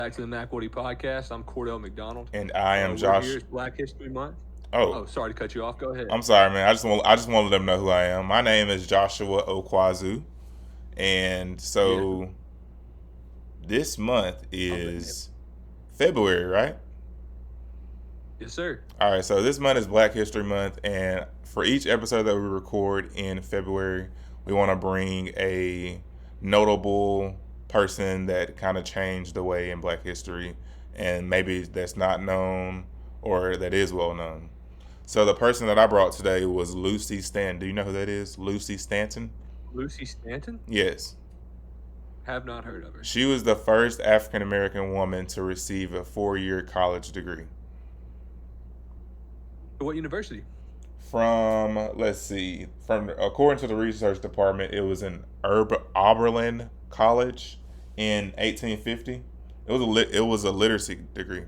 Back to the MacWhoadie podcast. I'm Cordell McDonald. And I am We're Josh. here. It's Black History Month. Oh, Oh, sorry to cut you off. Go ahead. I'm sorry, man. I just want to let them know who I am. My name is Joshua Okwazu, and Yeah, so this month love that name. is February, right? Yes, sir. All right. So this month is Black History Month, and for each episode that we record in February, we want to bring a notable person that kind of changed the way in Black history, and maybe that's not known or that is well known. So the person that I brought today was Lucy Stanton. Do you know who that is? Lucy Stanton? Lucy Stanton? Yes. Have not heard of her. She was the first African American woman to receive a 4-year college degree. What university? From, let's see, from according to the research department, it was in Oberlin College in 1850. It was a literacy degree.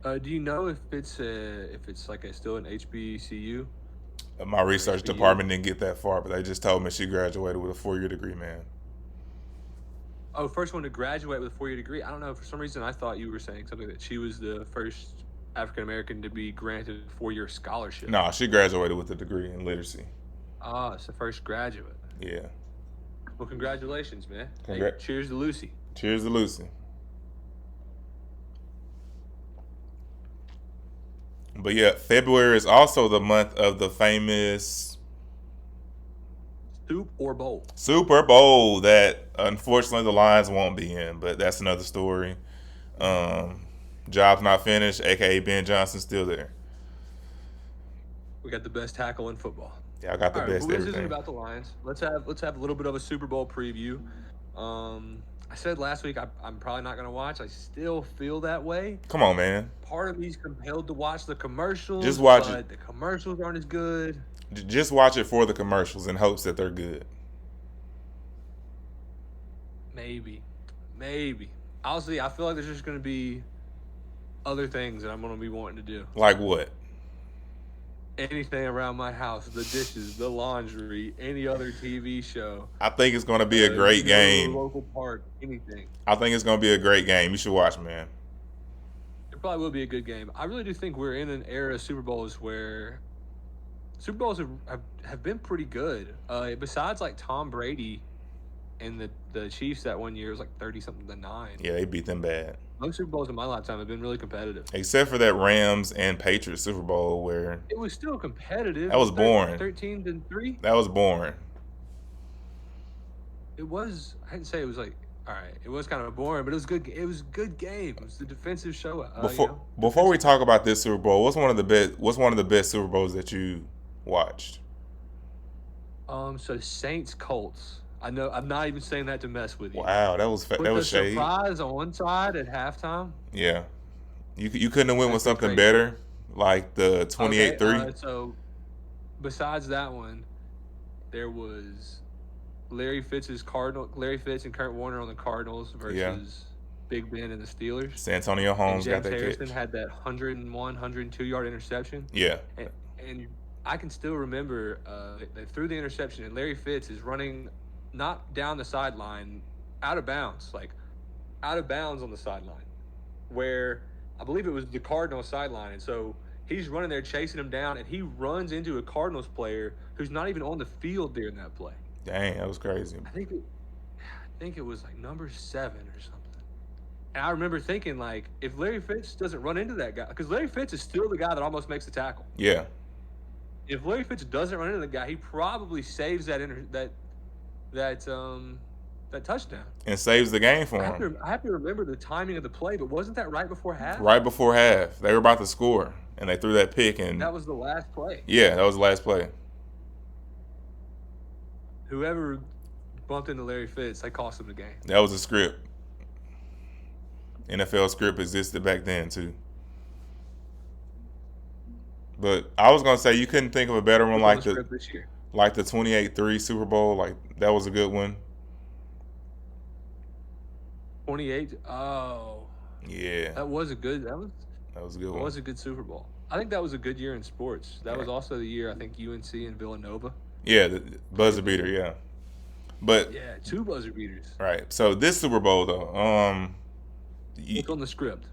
Do you know if it's like still an HBCU My or research HBU? department didn't get that far, but they just told me she graduated with a 4-year degree, man. Oh, first one to graduate with a 4-year degree. I don't know. For some reason, I thought you were saying something that she was the first African American to be granted a 4-year scholarship. No, she graduated with a degree in literacy. Ah, it's the first graduate. Yeah. Well, congratulations, man. Hey, Congra- cheers to Lucy. Cheers to Lucy. But yeah, February is also the month of the famous Soup or bowl? Super Bowl that unfortunately the Lions won't be in, but that's another story. Um, Job's not finished, aka Ben Johnson's still there. We got the best tackle in football. Yeah, I got the All right, best but this isn't everything. about the Lions. Let's have a little bit of a Super Bowl preview. I said last week I'm probably not gonna watch. I still feel that way. Come on, man. Part of me's compelled to watch the commercials, Just watch it. but the commercials aren't as good. Just watch it for the commercials in hopes that they're good. Maybe. Honestly, I feel like there's just gonna be other things that I'm gonna be wanting to do. Like what? Anything around my house, the dishes, the laundry, any other TV show. I think it's going to be a great You go to the game. local park, anything. I think it's going to be a great game. You should watch, man. It probably will be a good game. I really do think we're in an era of Super Bowls where Super Bowls have been pretty good. Besides like Tom Brady and the Chiefs that one year, it was like 30-something to 9. Yeah, they beat them bad. Most Super Bowls in my lifetime have been really competitive. Except for that Rams and Patriots Super Bowl where It was still competitive. that was boring. 13-3. That was boring. It was. I didn't say it was like. All right, it was kind of boring, but it was good. It was a good game. It was a defensive show. Before we talk about this Super Bowl, what's one of the best Super Bowls that you watched? So Saints Colts. I know. I'm not even saying that to mess with you. Wow, that was With that the was shade. surprise on one side at halftime. Yeah, you couldn't have went with That's something crazy. better like the 28-3. Okay, so besides that one, there was Larry Fitz and Kurt Warner on the Cardinals versus Yeah. Big Ben and the Steelers. Santonio And Holmes got James that Harrison catch. had that 101, 102-yard interception. Yeah, And I can still remember they threw the interception, and Larry Fitz is running not down the sideline, out of bounds on the sideline, where I believe it was the Cardinals sideline. And so he's running there chasing him down, and he runs into a Cardinals player who's not even on the field during that play. dang, that was crazy. I think it was like number 7 or something. And I remember thinking, like, if Larry Fitz doesn't run into that guy, because Larry Fitz is still the guy that almost makes the tackle. Yeah, If Larry Fitz doesn't run into the guy, he probably saves that touchdown. and saves the game for him. I have to remember the timing of the play, but wasn't that right before half? Right before half, they were about to score, and they threw that pick, and That was the last play. yeah, that was the last play. Whoever bumped into Larry Fitz, they cost him the game. That was a script. NFL script existed back then too. But I was gonna say you couldn't think of a better one Who's on like the the script this year? like the 28-3 Super Bowl. Like that was a good one. 28. Oh, Yeah, that was a good. that was a good That one. was a good Super Bowl. I think that was a good year in sports. That Yeah. was also the year I think UNC and Villanova. Yeah, the buzzer beater. Yeah, but Yeah, 2 buzzer beaters. right. So this Super Bowl though, What's on the script?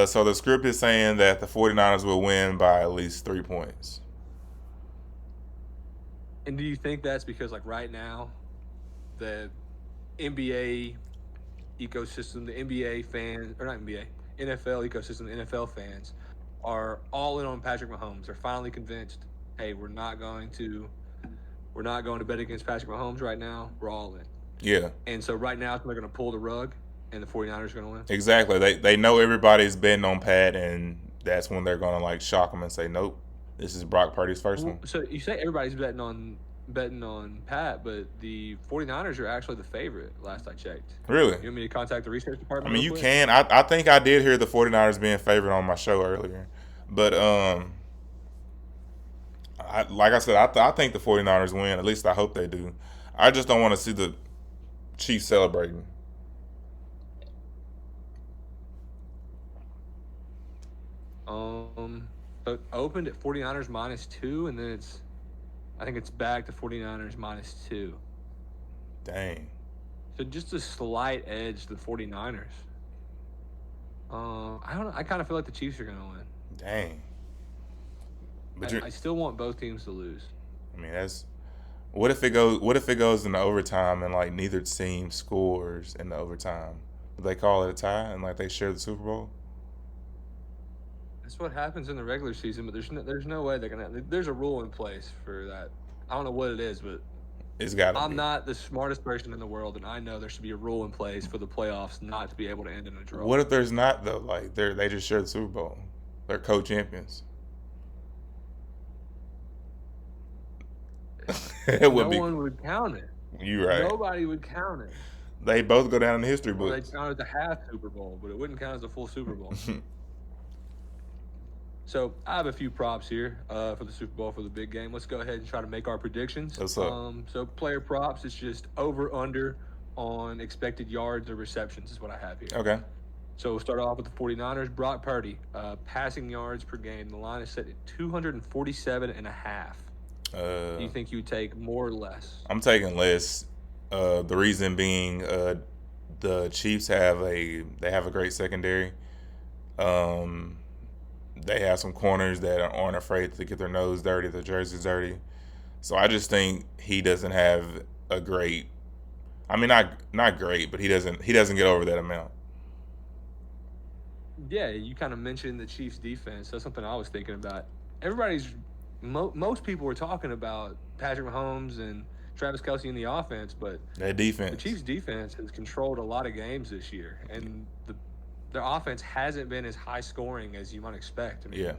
So the script is saying that the 49ers will win by at least 3 points. And do you think that's because, like, right now, the NBA ecosystem, the NBA fans, or not NBA, NFL ecosystem, the NFL fans are all in on Patrick Mahomes. They're finally convinced, hey, we're not going to bet against Patrick Mahomes right now. We're all in. Yeah. And so right now they're going to pull the rug and the 49ers are going to win. Exactly. They know everybody's betting on Pat, and that's when they're going to like shock them and say, nope, this is Brock Purdy's first one. So you say everybody's betting on Pat, but the 49ers are actually the favorite last I checked. Really? You want me to contact the research department? I mean, you can. I think I did hear the 49ers being favored on my show earlier. But like I said, I think the 49ers win. At least I hope they do. I just don't want to see the Chiefs celebrating. So it opened at 49ers -2, and then I think it's back to 49ers -2. Dang. So just a slight edge to the 49ers. I don't know. I kind of feel like the Chiefs are going to win. Dang. But I still want both teams to lose. I mean, that's what if it goes into overtime and like neither team scores in the overtime? Do they call it a tie and like they share the Super Bowl? That's what happens in the regular season, but there's no way they're gonna. There's a rule in place for that. I don't know what it is, but it's got. I'm not the smartest person in the world, and I know there should be a rule in place for the playoffs not to be able to end in a draw. What if there's not though? Like they just share the Super Bowl. They're co-champions. No one would count it. You're right. Nobody would count it. They both go down in the history books. They count it as a half Super Bowl, but it wouldn't count as a full Super Bowl. So I have a few props here for the Super Bowl, for the big game. Let's go ahead and try to make our predictions. What's up? So player props, it's just over/under on expected yards or receptions is what I have here. Okay. So we'll start off with the 49ers. Brock Purdy, passing yards per game. The line is set at 247.5. Do you think you would take more or less? I'm taking less. The reason being, the Chiefs have a great secondary. They have some corners that aren't afraid to get their nose dirty, their jerseys dirty. So I just think he doesn't have a great. I mean, not great, but he doesn't get over that amount. Yeah, you kind of mentioned the Chiefs' defense. That's something I was thinking about. Most people were talking about Patrick Mahomes and Travis Kelce in the offense, but that defense. The Chiefs' defense has controlled a lot of games this year, and their offense hasn't been as high scoring as you might expect. I mean,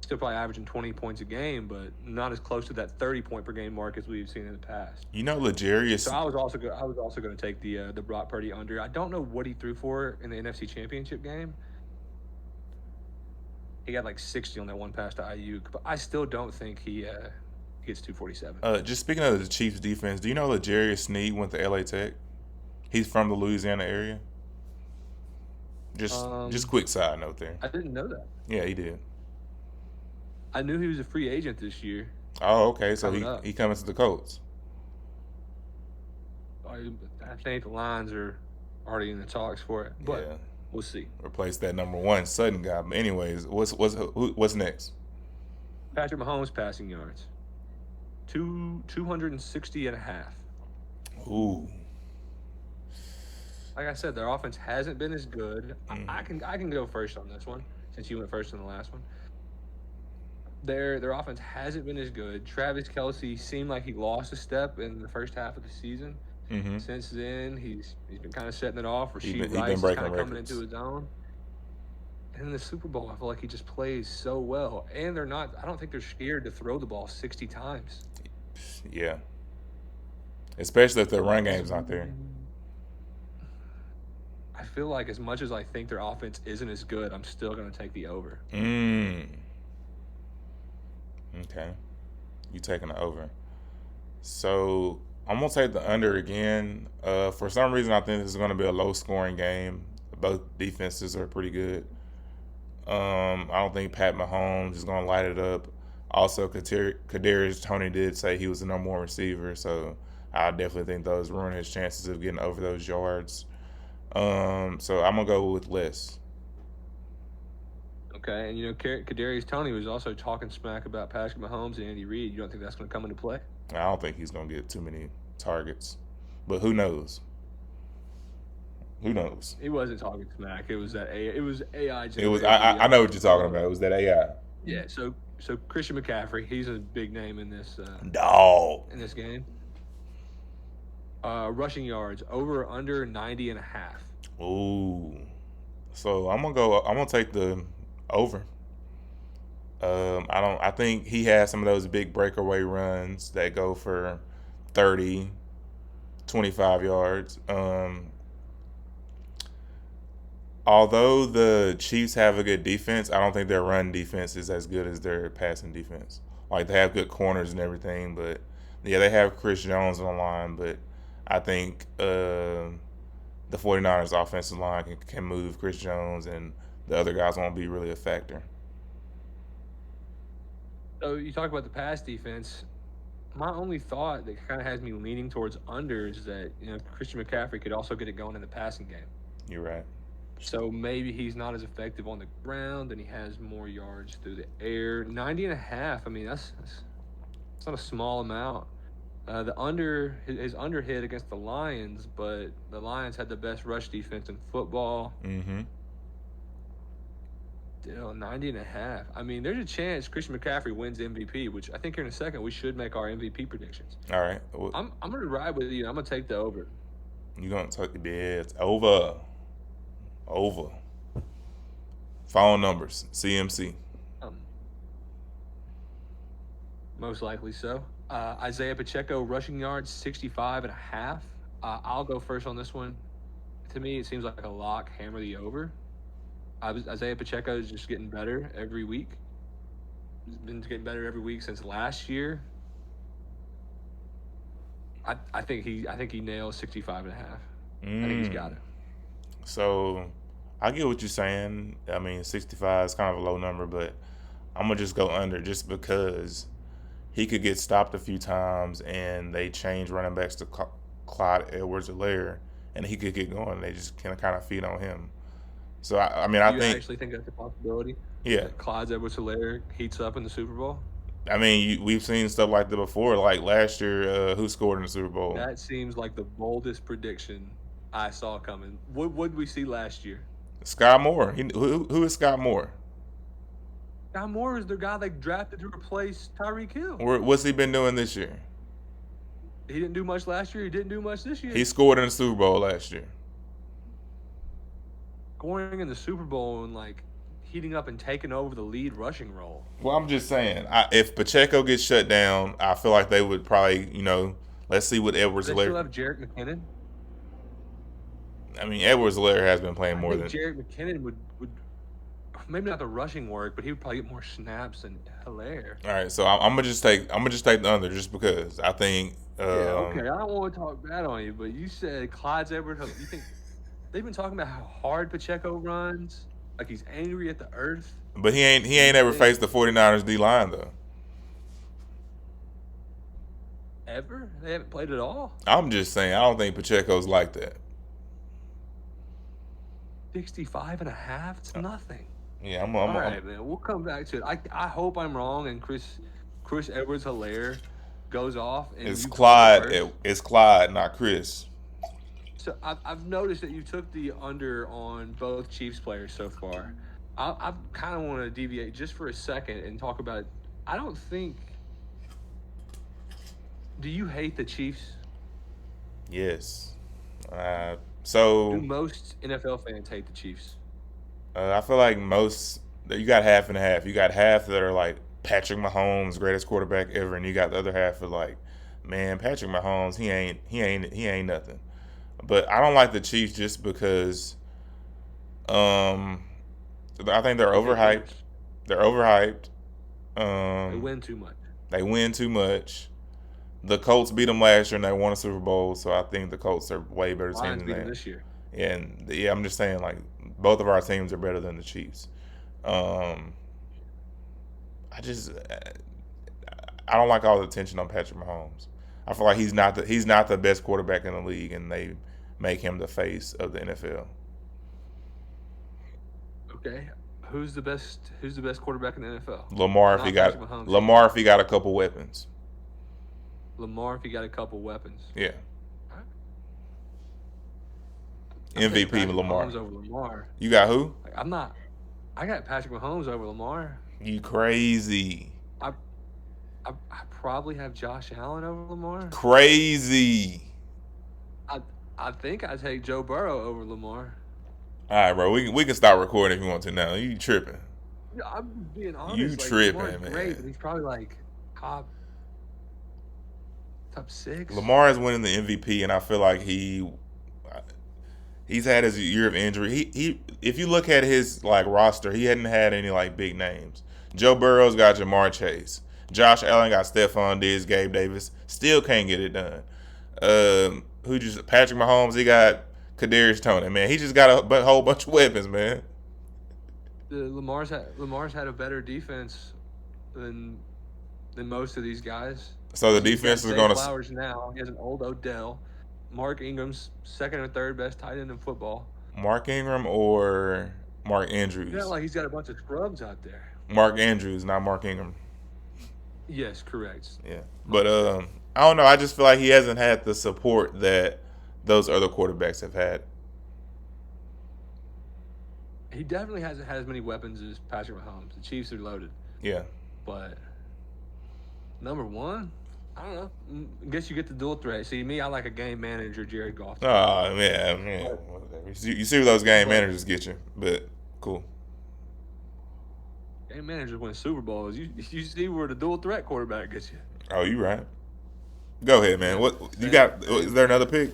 still probably averaging 20 points a game, but not as close to that 30-point per game mark as we've seen in the past. You know, Legarius. So I was also going to take the Brock Purdy under. I don't know what he threw for in the NFC Championship game. He got like 60 on that one pass to Ayuk, but I still don't think he gets 247. Just speaking of the Chiefs defense, do you know Legarius Sneed went to LA Tech? He's from the Louisiana area. Just quick side note there. I didn't know that. Yeah, he did. I knew he was a free agent this year. Oh, okay. So he coming to the Colts. I think the Lions are already in the talks for it, but we'll see. Replace that number one Sutton guy. But anyways, what's next? Patrick Mahomes passing yards. 260.5. Ooh. Like I said, their offense hasn't been as good. I can go first on this one since you went first in the last one. Their offense hasn't been as good. Travis Kelce seemed like he lost a step in the first half of the season. Mm-hmm. Since then, he's been kind of setting it off. He's Rice been is kind of coming records. into his own. And in the Super Bowl, I feel like he just plays so well. And I don't think they're scared to throw the ball 60 times. Yeah. Especially if their run game's not there. I feel like as much as I think their offense isn't as good, I'm still going to take the over. Okay. You taking the over. So I'm going to take the under again. For some reason, I think this is going to be a low-scoring game. Both defenses are pretty good. I don't think Pat Mahomes is going to light it up. Also, Kadarius Toney did say he was the #1 receiver, so I definitely think those ruin his chances of getting over those yards. So I'm gonna go with less. Okay, and Kadarius Toney was also talking smack about Patrick Mahomes and Andy Reid. You don't think that's going to come into play? I don't think he's gonna get too many targets, but who knows? Who knows? He wasn't talking smack. It was It was AI It was. generated video. I know what you're talking about. It was that AI. Yeah. So Christian McCaffrey, he's a big name in this Dog. in this game. Rushing yards over or under 90.5. Ooh. So I'm gonna take the over. I think he has some of those big breakaway runs that go for 30, 25 yards. Although the Chiefs have a good defense, I don't think their run defense is as good as their passing defense. Like, they have good corners and everything, but yeah, they have Chris Jones on the line, but I think the 49ers offensive line can move Chris Jones, and the other guys won't be really a factor. So you talk about the pass defense. My only thought that kind of has me leaning towards under is that Christian McCaffrey could also get it going in the passing game. You're right. So maybe he's not as effective on the ground, and he has more yards through the air. 90.5. I mean, that's not a small amount. His under hit against the Lions, but the Lions had the best rush defense in football. Mm-hmm. 90.5. I mean, there's a chance Christian McCaffrey wins MVP, which I think here in a second we should make our MVP predictions. All right. Well, I'm gonna ride with you. I'm gonna take the over. You gonna take the bets over? Over. Phone numbers. CMC. Most likely so. Isaiah Pacheco rushing yards 65.5. I'll go first on this one. To me, it seems like a lock. Hammer the over. Isaiah Pacheco is just getting better every week. He's been getting better every week since last year. I think he nails 65.5. I think he's got it. So I get what you're saying. I mean, 65 is kind of a low number, but I'm gonna just go under just because he could get stopped a few times, and they change running backs to Clyde Edwards-Helaire, and he could get going. They just can kind of feed on him. So I mean, I actually think that's a possibility. Yeah, that Clyde Edwards-Helaire heats up in the Super Bowl. I mean, we've seen stuff like that before. Like last year, who scored in the Super Bowl? That seems like the boldest prediction I saw coming. What did we see last year? Sky Moore. Who is Sky Moore? Sky Moore is the guy they drafted to replace Tyreek Hill. What's he been doing this year? He didn't do much last year. He didn't do much this year. He scored in the Super Bowl last year. Scoring in the Super Bowl and heating up and taking over the lead rushing role. Well, I'm just saying, if Pacheco gets shut down, I feel like they would probably, let's see what Edwards-Helaire. They still have Jerick McKinnon. I mean, Edwards-Helaire has been playing more than Jerick McKinnon would maybe not the rushing work, but he would probably get more snaps than Helaire. All right, so I'm gonna just take the under just because I think. Okay. I don't want to talk bad on you, but you said Clyde Edwards. You think they've been talking about how hard Pacheco runs, like he's angry at the earth. But he ain't ever faced the 49ers D line though. Ever? They haven't played at all. I'm just saying, I don't think Pacheco's like that. 65.5. It's nothing. Yeah, all right, man. We'll come back to it. I hope I'm wrong and Chris Edwards-Helaire goes off. And it's Clyde. It's Clyde, not Chris. So I've noticed that you took the under on both Chiefs players so far. I kind of want to deviate just for a second and talk about. I don't think. Do you hate the Chiefs? Yes. Do most NFL fans hate the Chiefs? I feel like you got half and half. You got half that are like Patrick Mahomes, greatest quarterback ever, and you got the other half of like, man, Patrick Mahomes, he ain't nothing. But I don't like the Chiefs just because I think they're overhyped. They're overhyped. They win too much. They win too much. The Colts beat them last year and they won a Super Bowl, so I think the Colts are way better team than that. This year. And I'm just saying, like, both of our teams are better than the Chiefs. I don't like all the attention on Patrick Mahomes. I feel like he's not the best quarterback in the league, and they make him the face of the NFL. Okay. Who's the best quarterback in the NFL? Lamar if Not Patrick Mahomes. Lamar if he got a couple weapons. Lamar if he got a couple weapons. Yeah. All right. MVP Lamar. Mahomes over Lamar. You got who? I got Patrick Mahomes over Lamar. You crazy. I probably have Josh Allen over Lamar. Crazy. I think I take Joe Burrow over Lamar. All right, bro. We can stop recording if you want to now. You tripping. Yeah, I'm being honest. You tripping, Lamar's man. Great, but he's probably like top 6. Lamar is winning the MVP, and I feel like he's had his year of injury. He if you look at his like roster, he hadn't had any like big names. Joe Burrow's got Jamar Chase. Josh Allen got Stephon Diggs, Gabe Davis. Still can't get it done. Patrick Mahomes? He got Kadarius Toney. Man, he just got a whole bunch of weapons, man. Lamar's had a better defense than most of these guys. So the defense is going to. Flowers now. He has an old Odell. Mark Ingram's second or third best tight end in football. Mark Ingram or Mark Andrews? Yeah, like he's got a bunch of scrubs out there. Mark Andrews, not Mark Ingram. Yes, correct. Yeah, but I don't know. I just feel like he hasn't had the support that those other quarterbacks have had. He definitely hasn't had as many weapons as Patrick Mahomes. The Chiefs are loaded. Yeah. But number one, I don't know. I guess you get the dual threat. See, me, I like a game manager, Jared Goff. Oh, man. You see what those game managers get you, but cool. Game managers win Super Bowls. You see where the dual threat quarterback gets you. Oh, you right. Go ahead, man. What you got? Is there another pick?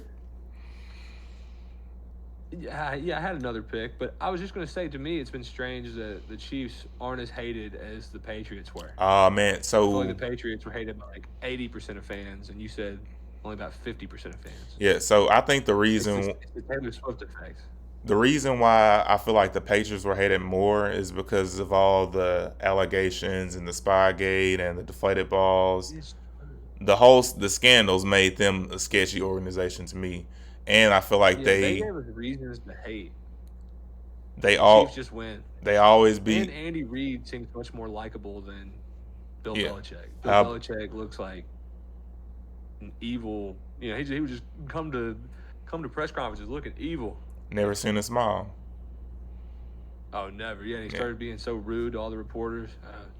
Yeah, I had another pick, but I was just going to say, to me, it's been strange that the Chiefs aren't as hated as the Patriots were. Oh, man. I So feel like the Patriots were hated by like 80% of fans, and you said only about 50% of fans. yeah. So I think the reason It's the Taylor Swift effect. the reason why I feel like the Patriots were hated more is because of all the allegations and the Spygate and the deflated balls. The scandals made them a sketchy organization to me, and I feel like they gave us reasons to hate. The Chiefs just win. They always beat. And Andy Reid seems much more likable than Bill Belichick. Bill Belichick looks like an evil. He would just come to press conferences looking evil. Never seen a smile. Oh, never. Yeah, he started being so rude to all the reporters.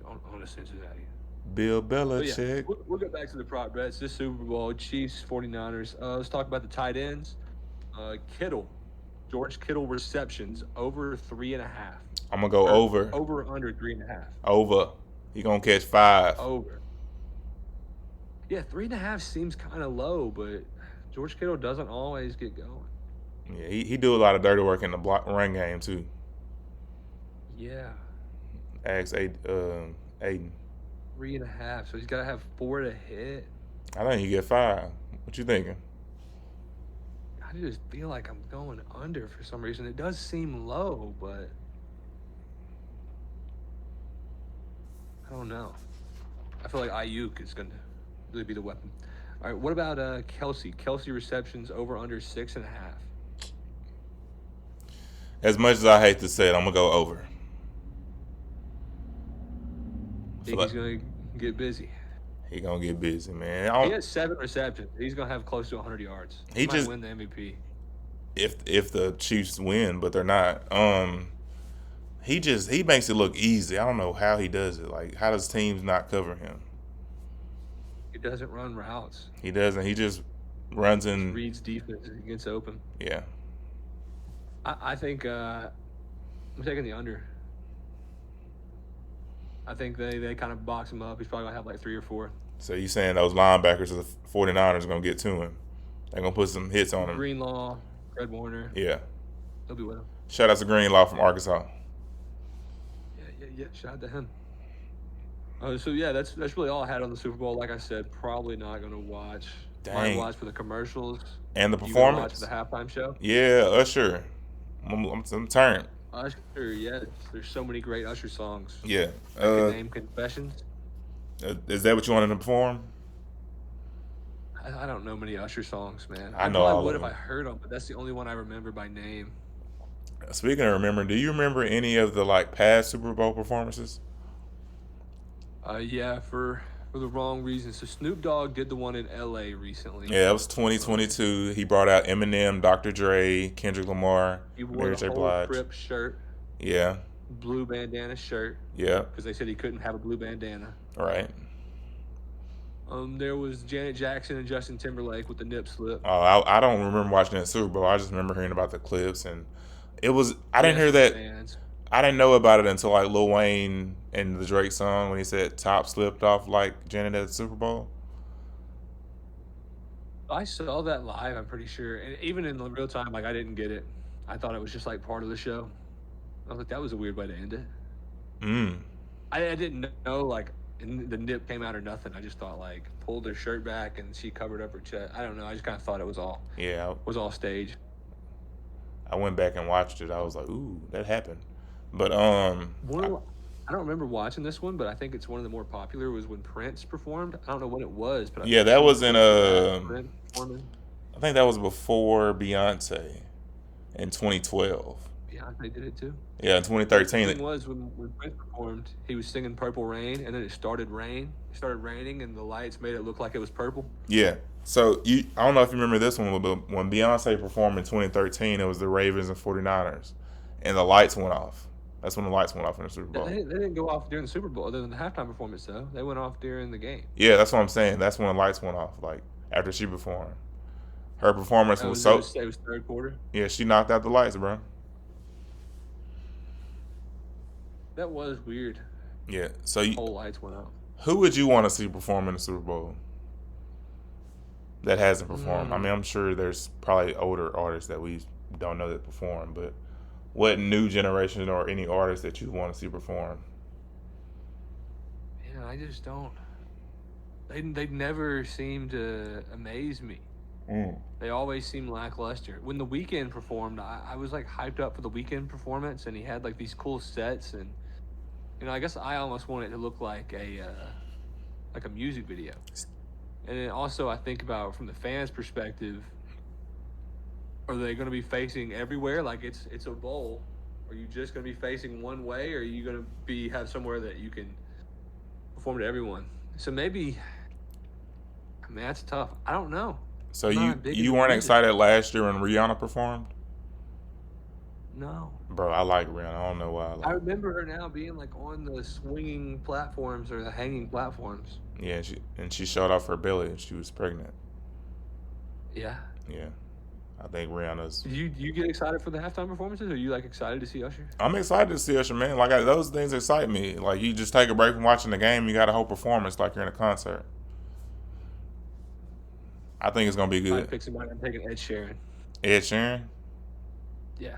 On a Cincinnati. Bill Belichick. Yeah, we'll get back to the prop bets. This Super Bowl, Chiefs, 49ers. Let's talk about the tight ends. George Kittle receptions over 3.5. I'm gonna go over. Over under 3.5. Over. He gonna catch 5. Over. Yeah, 3.5 seems kind of low, but George Kittle doesn't always get going. Yeah, he do a lot of dirty work in the run game too. Yeah. Ask Aiden. 3.5. So he's got to have 4 to hit. I think he get 5. What you thinking? I just feel like I'm going under for some reason. It does seem low, but I don't know. I feel like Ayuk is going to really be the weapon. All right, what about Kelce? Kelce receptions over under 6.5. As much as I hate to say it, I'm gonna go over. Think he's gonna get busy. He gonna get busy, man. He has 7 receptions. He's gonna have close to 100 yards. He might win the MVP. If the Chiefs win, but they're not. He makes it look easy. I don't know how he does it. Like, how does teams not cover him? He doesn't run routes. He doesn't. He just runs in. Reads defense and gets open. Yeah. I think I'm taking the under. I think they kind of box him up. He's probably going to have like 3 or 4. So you saying those linebackers of the 49ers are going to get to him? They're going to put some hits on him. Greenlaw, Fred Warner. Yeah. They'll be with him. Shout out to Greenlaw from Arkansas. Yeah. Shout out to him. So, yeah, that's really all I had on the Super Bowl. Like I said, probably not going to watch. Dang. Might watch for the commercials. And the performance. You watch the halftime show? Yeah, Usher. I'm turned. Usher, yes. There's so many great Usher songs. Yeah. I can name Confessions. Is that what you wanted to perform? I don't know many Usher songs, man. I I know probably all would of if I them. heard them, but that's the only one I remember by name. Speaking of remember, do you remember any of the like past Super Bowl performances? Yeah, for the wrong reasons. So Snoop Dogg did the one in L.A. recently. Yeah, it was Um, 2022. He brought out Eminem, Dr. Dre, Kendrick Lamar, he wore Mary the J. whole Blige. Crip shirt, Yeah, blue bandana shirt, yeah, because they said he couldn't have a blue bandana. right. There was Janet Jackson and Justin Timberlake with the nip slip. I don't remember watching that Super Bowl. I just remember hearing about the clips, and it was. I He didn't had hear some that. fans. I didn't know about it until like Lil Wayne and the Drake song when he said top slipped off like Janet at the Super Bowl. I saw that live, I'm pretty sure. And even in the real time, like I didn't get it. I thought it was just like part of the show. I was like, that was a weird way to end it. Mm. I didn't know like the nip came out or nothing. I just thought like pulled her shirt back and she covered up her chest. I don't know. I just kind of thought it Yeah, was all stage. I went back and watched it. I was like, ooh, that happened. But One of the, I don't remember watching this one, but I think it's one of the more popular was when Prince performed. I don't know when it was, but yeah, it that was was in close to that. Prince performing. I think that was before Beyonce in 2012. Beyonce did it too. Yeah, in But the 2013. thing was, when Prince performed, he was singing "Purple Rain," and then it started raining, and the lights made it look like it was purple. Yeah. So I don't know if you remember this one, but when Beyonce performed in 2013, it was the Ravens and 49ers, and the lights went off. That's when the lights went off in the Super Bowl. They didn't go off during the Super Bowl, other than the halftime performance, though. They went off during the game. Yeah, that's what I'm saying. That's when the lights went off. Like after she performed, her performance It was was so. third quarter. Yeah, she knocked out the lights, bro. That was weird. Yeah. So Whole lights went out. who would you want to see perform in the Super Bowl that hasn't performed? I Mm, mean, I'm sure there's probably older artists that we don't know that perform, but what new generation or any artist that you want to see perform? man, I just don't. They never seem to amaze me. Mm. They always seem lackluster. When the Weeknd performed, I was like hyped up for the Weeknd performance, and he had like these cool sets, and I guess I almost want it to look like a music video. And then also I think about from the fans' perspective, are they going to be facing everywhere? Like it's a bowl. Are you just going to be facing one way, or are you going to have somewhere that you can perform to everyone? So maybe, I mean, that's tough. I don't know. So I'm you not big you into weren't music. excited last year when Rihanna performed? No. Bro, I like Rihanna. I don't know why I I like. remember her now being like on the swinging platforms or the hanging platforms. Yeah, she showed off her belly and she was pregnant. Yeah. Yeah, I think Rihanna's. Do you get excited for the halftime performances? Or are you like excited to see Usher? I'm excited to see Usher, man. Like those things excite me. Like you just take a break from watching the game, you got a whole performance like you're in a concert. I think it's gonna be I good. pick somebody. I'm taking Ed Sheeran. Ed Sheeran. Yeah.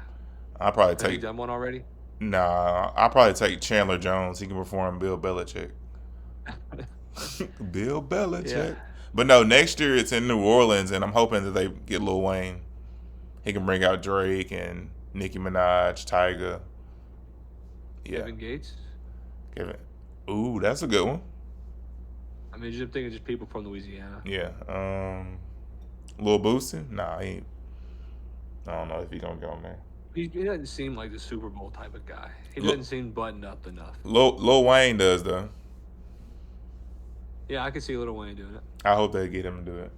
I'll probably Have you take. done one already? Nah, I'll probably take Chandler Jones. He can perform Bill Belichick. Bill Yeah. Belichick. But no, next year it's in New Orleans, and I'm hoping that they get Lil Wayne. He can bring out Drake and Nicki Minaj, Tyga. Yeah, Kevin Gates. Kevin. Ooh, that's a good one. I mean, just thinking just people from Louisiana. Yeah. Lil Boosie. Nah, he. I don't know if he gonna go on there. He doesn't seem like the Super Bowl type of guy. He Lil, doesn't seem buttoned up enough. Lil Wayne does though. Yeah, I could see Lil Wayne doing it. I hope they get him to do it.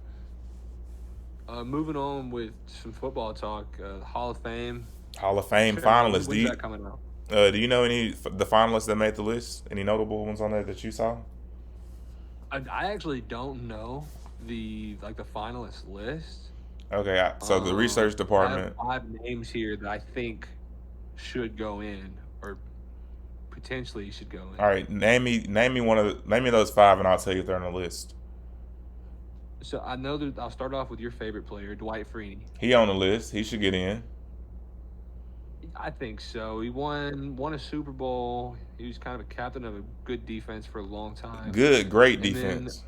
Moving on with some football talk. Hall of Fame. Hall of Fame Ceremony. finalists. When's that coming out? Do you know any the finalists that made the list? Any notable ones on there that you saw? I actually don't know the finalist list. Okay, so the research I have department. 5 names here that I think should go in, or potentially should go in. All right, name me those five, and I'll tell you if they're on the list. So I know that I'll start off with your favorite player, Dwight Freeney. He on the list. He should get in. I think so. He won a Super Bowl. He was kind of a captain of a good defense for a long time. Great And then defense.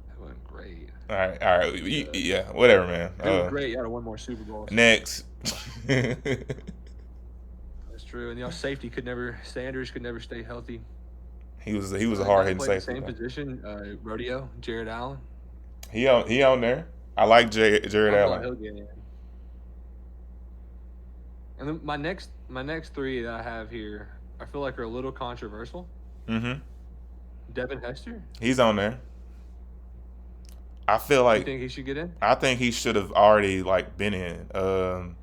that wasn't great. All right. Yeah, whatever, man. It was great. You had one more Super Bowls. Next. That's true. And safety Sanders could never stay healthy. He was a The hard guy that hitting played the safety same though. position, rodeo, Jared Allen. He on there. I like Jared I feel like Allen. he'll get in. And then my next three that I have here, I feel like are a little controversial. Mm-hmm. Devin Hester. He's on there. I feel You like think he should get in? I think he should have already like been in.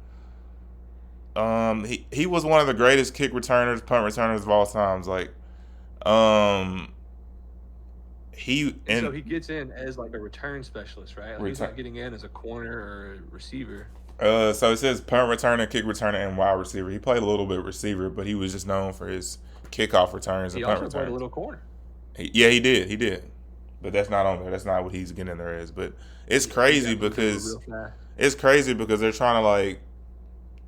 He was one of the greatest kick returners, punt returners of all times. Like, um, he And so and he gets in as like a return specialist, right? Like he's return. not getting in as a corner or a receiver. So it says punt returner, kick returner, and wide receiver. He played a little bit receiver, but he was just known for his kickoff returns and He punt also played a returns. little corner. Yeah, he did. He did. But that's not on there. That's not what he's getting there as. But it's Yeah, he crazy definitely threw it because real fast. they're trying to like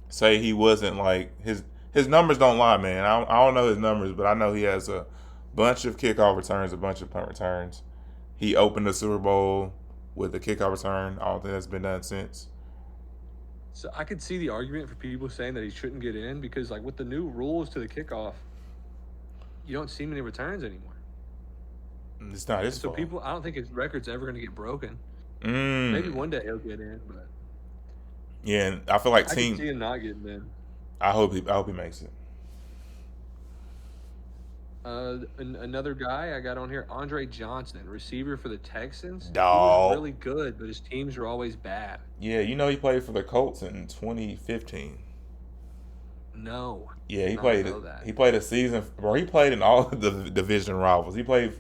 say he wasn't like his numbers don't lie, man. I don't know his numbers, but I know he has a bunch of kickoff returns, a bunch of punt returns. He opened the Super Bowl with a kickoff return. I don't think that's been done since. So I could see the argument for people saying that he shouldn't get in because, like, with the new rules to the kickoff, you don't see many returns anymore. It's not his So fault. I don't think his record's ever going to get broken. Mm. Maybe one day he'll get in, but Yeah, and I feel like I can see him not getting in. I hope he makes it. Another guy I got on here, Andre Johnson, receiver for the Texans. He Dog. was really good, but his teams were always bad. Yeah, he played for the Colts in 2015. No. Yeah, I don't know that. he played a season. Bro, he played in all of the division rivals. He played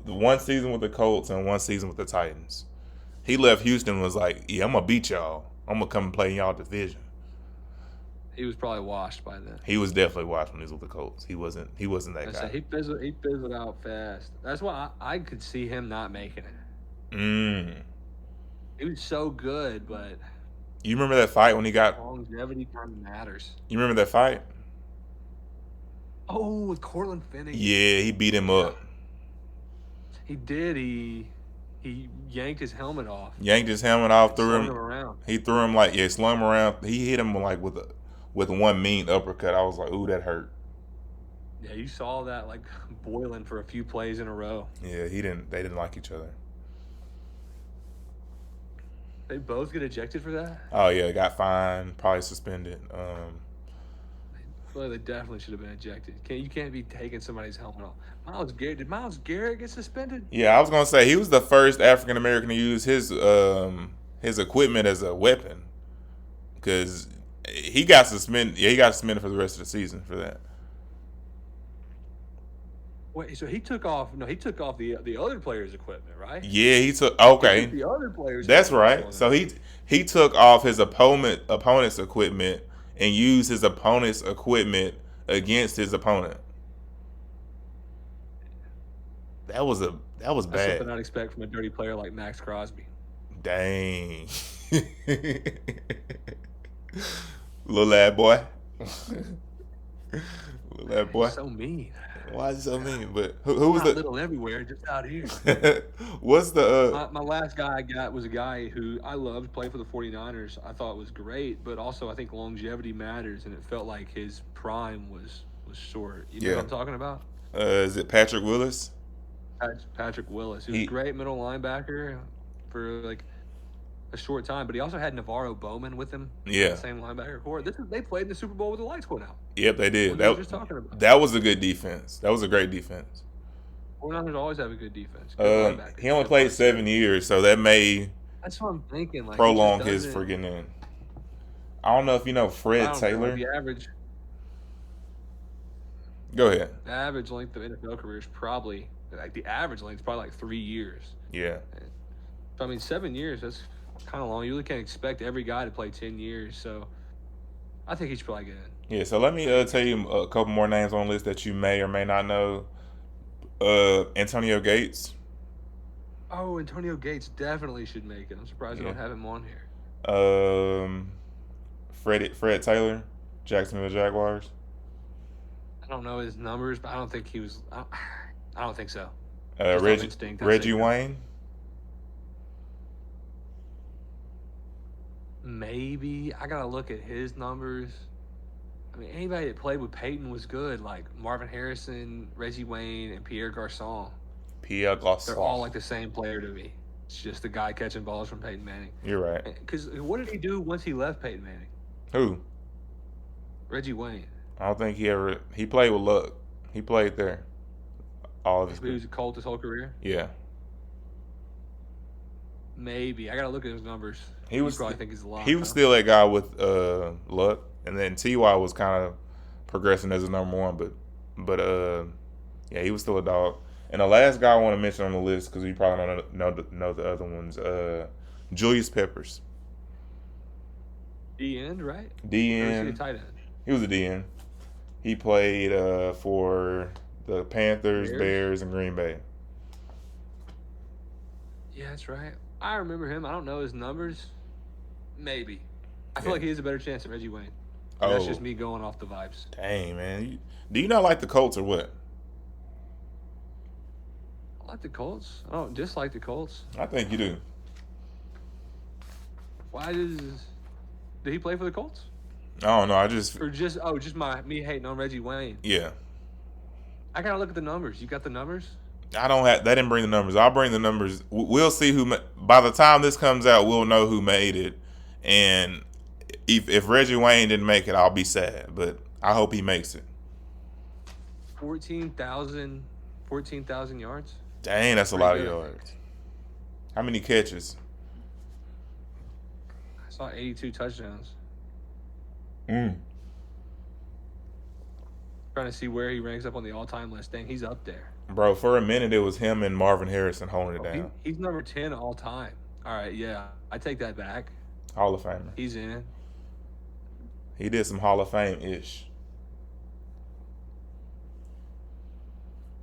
one season with the Colts and one season with the Titans. He left Houston and was like, "Yeah, I'm gonna beat y'all. I'm gonna come and play in y'all division." He was probably washed by then. He was definitely watched when he was with the Colts. He wasn't that guy. He fizzled out fast. That's why I could see him not making it. Mm. He was so good, but You remember that fight when he got? longevity kind of matters. You remember that fight? Oh, with Cortland Finnegan. Yeah, he beat him up. He did. He yanked his helmet off. Yanked his helmet off, threw Slung him. him around. He threw him like slung him around. He hit him like with one mean uppercut. I was like, ooh, that hurt. Yeah, you saw that like boiling for a few plays in a row. Yeah, they didn't like each other. They both get ejected for that. Oh yeah, got fined, probably suspended. Well, they definitely should have been ejected. You can't be taking somebody's helmet off. Did Myles Garrett get suspended? Yeah, I was gonna say he was the first African American to use his equipment as a weapon, because he got suspended. Yeah, he got suspended for the rest of the season for that. Wait, so he took off? No, he took off the other player's equipment, right? Yeah, he took. He Okay, took the other player's. that's equipment right. off. So he took off his opponent's equipment and used his opponent's equipment against his opponent. That was That's bad. something I'd expect from a dirty player like Max Crosby. Dang. Little lad boy. Little lad boy. He's so mean. Why is he so mean? But who was Not the little everywhere, just out here. what's the My last guy I got was a guy who I loved, played for the 49ers. I thought was great, but also I think longevity matters, and it felt like his prime was short. You know what I'm talking about? Is it Patrick Willis? Patrick Willis. He was a great middle linebacker for like a short time, but he also had Navarro Bowman with him. Yeah. The same linebacker core. They played in the Super Bowl with the lights going out. Yep, they did. What we were just talking about. That was a good defense. That was a great defense. 49ers always have a good defense. Good linebackers. He only played 7 years, so that may That's what I'm thinking. Like, prolong his friggin' in. I don't know if you know Fred Taylor. The average Go ahead. The average length of NFL career is probably like 3 years. Yeah. So, I mean, 7 years, that's kind of long. You really can't expect every guy to play 10 years. So I think he should probably get in. Yeah, so let me tell you a couple more names on the list that you may or may not know. Antonio Gates. Oh, Antonio Gates definitely should make it. I'm surprised they don't have him on here. Fred Taylor, Jacksonville Jaguars. I don't know his numbers, but I don't think he was. I don't think so. Reggie Wayne. Maybe I gotta look at his numbers. I mean, anybody that played with Peyton was good, like Marvin Harrison, Reggie Wayne, and Pierre Garçon. Pierre They're all Garçon. like the same player to me. It's just the guy catching balls from Peyton Manning. You're right. Because what did he do once he left Peyton Manning? Who? Reggie Wayne. I don't think he played with Luck. He played there. All of his. He was a Colt his whole career. Yeah. Maybe I gotta look at his numbers. He was probably think he's a lot. He was still that guy with Luck, and then Ty was kind of progressing as a number one, but yeah, he was still a dog. And the last guy I want to mention on the list, because you probably don't know the other ones, Julius Peppers. D end, right? D Or was he a end. tight end? He was a D end. He played for the Panthers, Bears, and Green Bay. Yeah, that's right. I remember him. I don't know his numbers. Maybe. I feel like he has a better chance than Reggie Wayne. That's just me going off the vibes. Dang, man. Do you not like the Colts or what? I like the Colts. I don't dislike the Colts. I think you do. Why did he play for the Colts? I don't know. I just me hating on Reggie Wayne. Yeah. I gotta look at the numbers. You got the numbers? I don't have. That didn't bring the numbers. I'll bring the numbers. We'll see who. By the time this comes out, we'll know who made it. And if Reggie Wayne didn't make it, I'll be sad. But I hope he makes it. 14,000 yards. Dang, that's a lot of yards. How many catches? I saw 82 touchdowns. Mm. Trying to see where he ranks up on the all-time list. Dang, he's up there. Bro, for a minute it was him and Marvin Harrison holding it down. He's number 10 all time. All right, yeah, I take that back. Hall of Famer. He's in. He did some Hall of Fame-ish.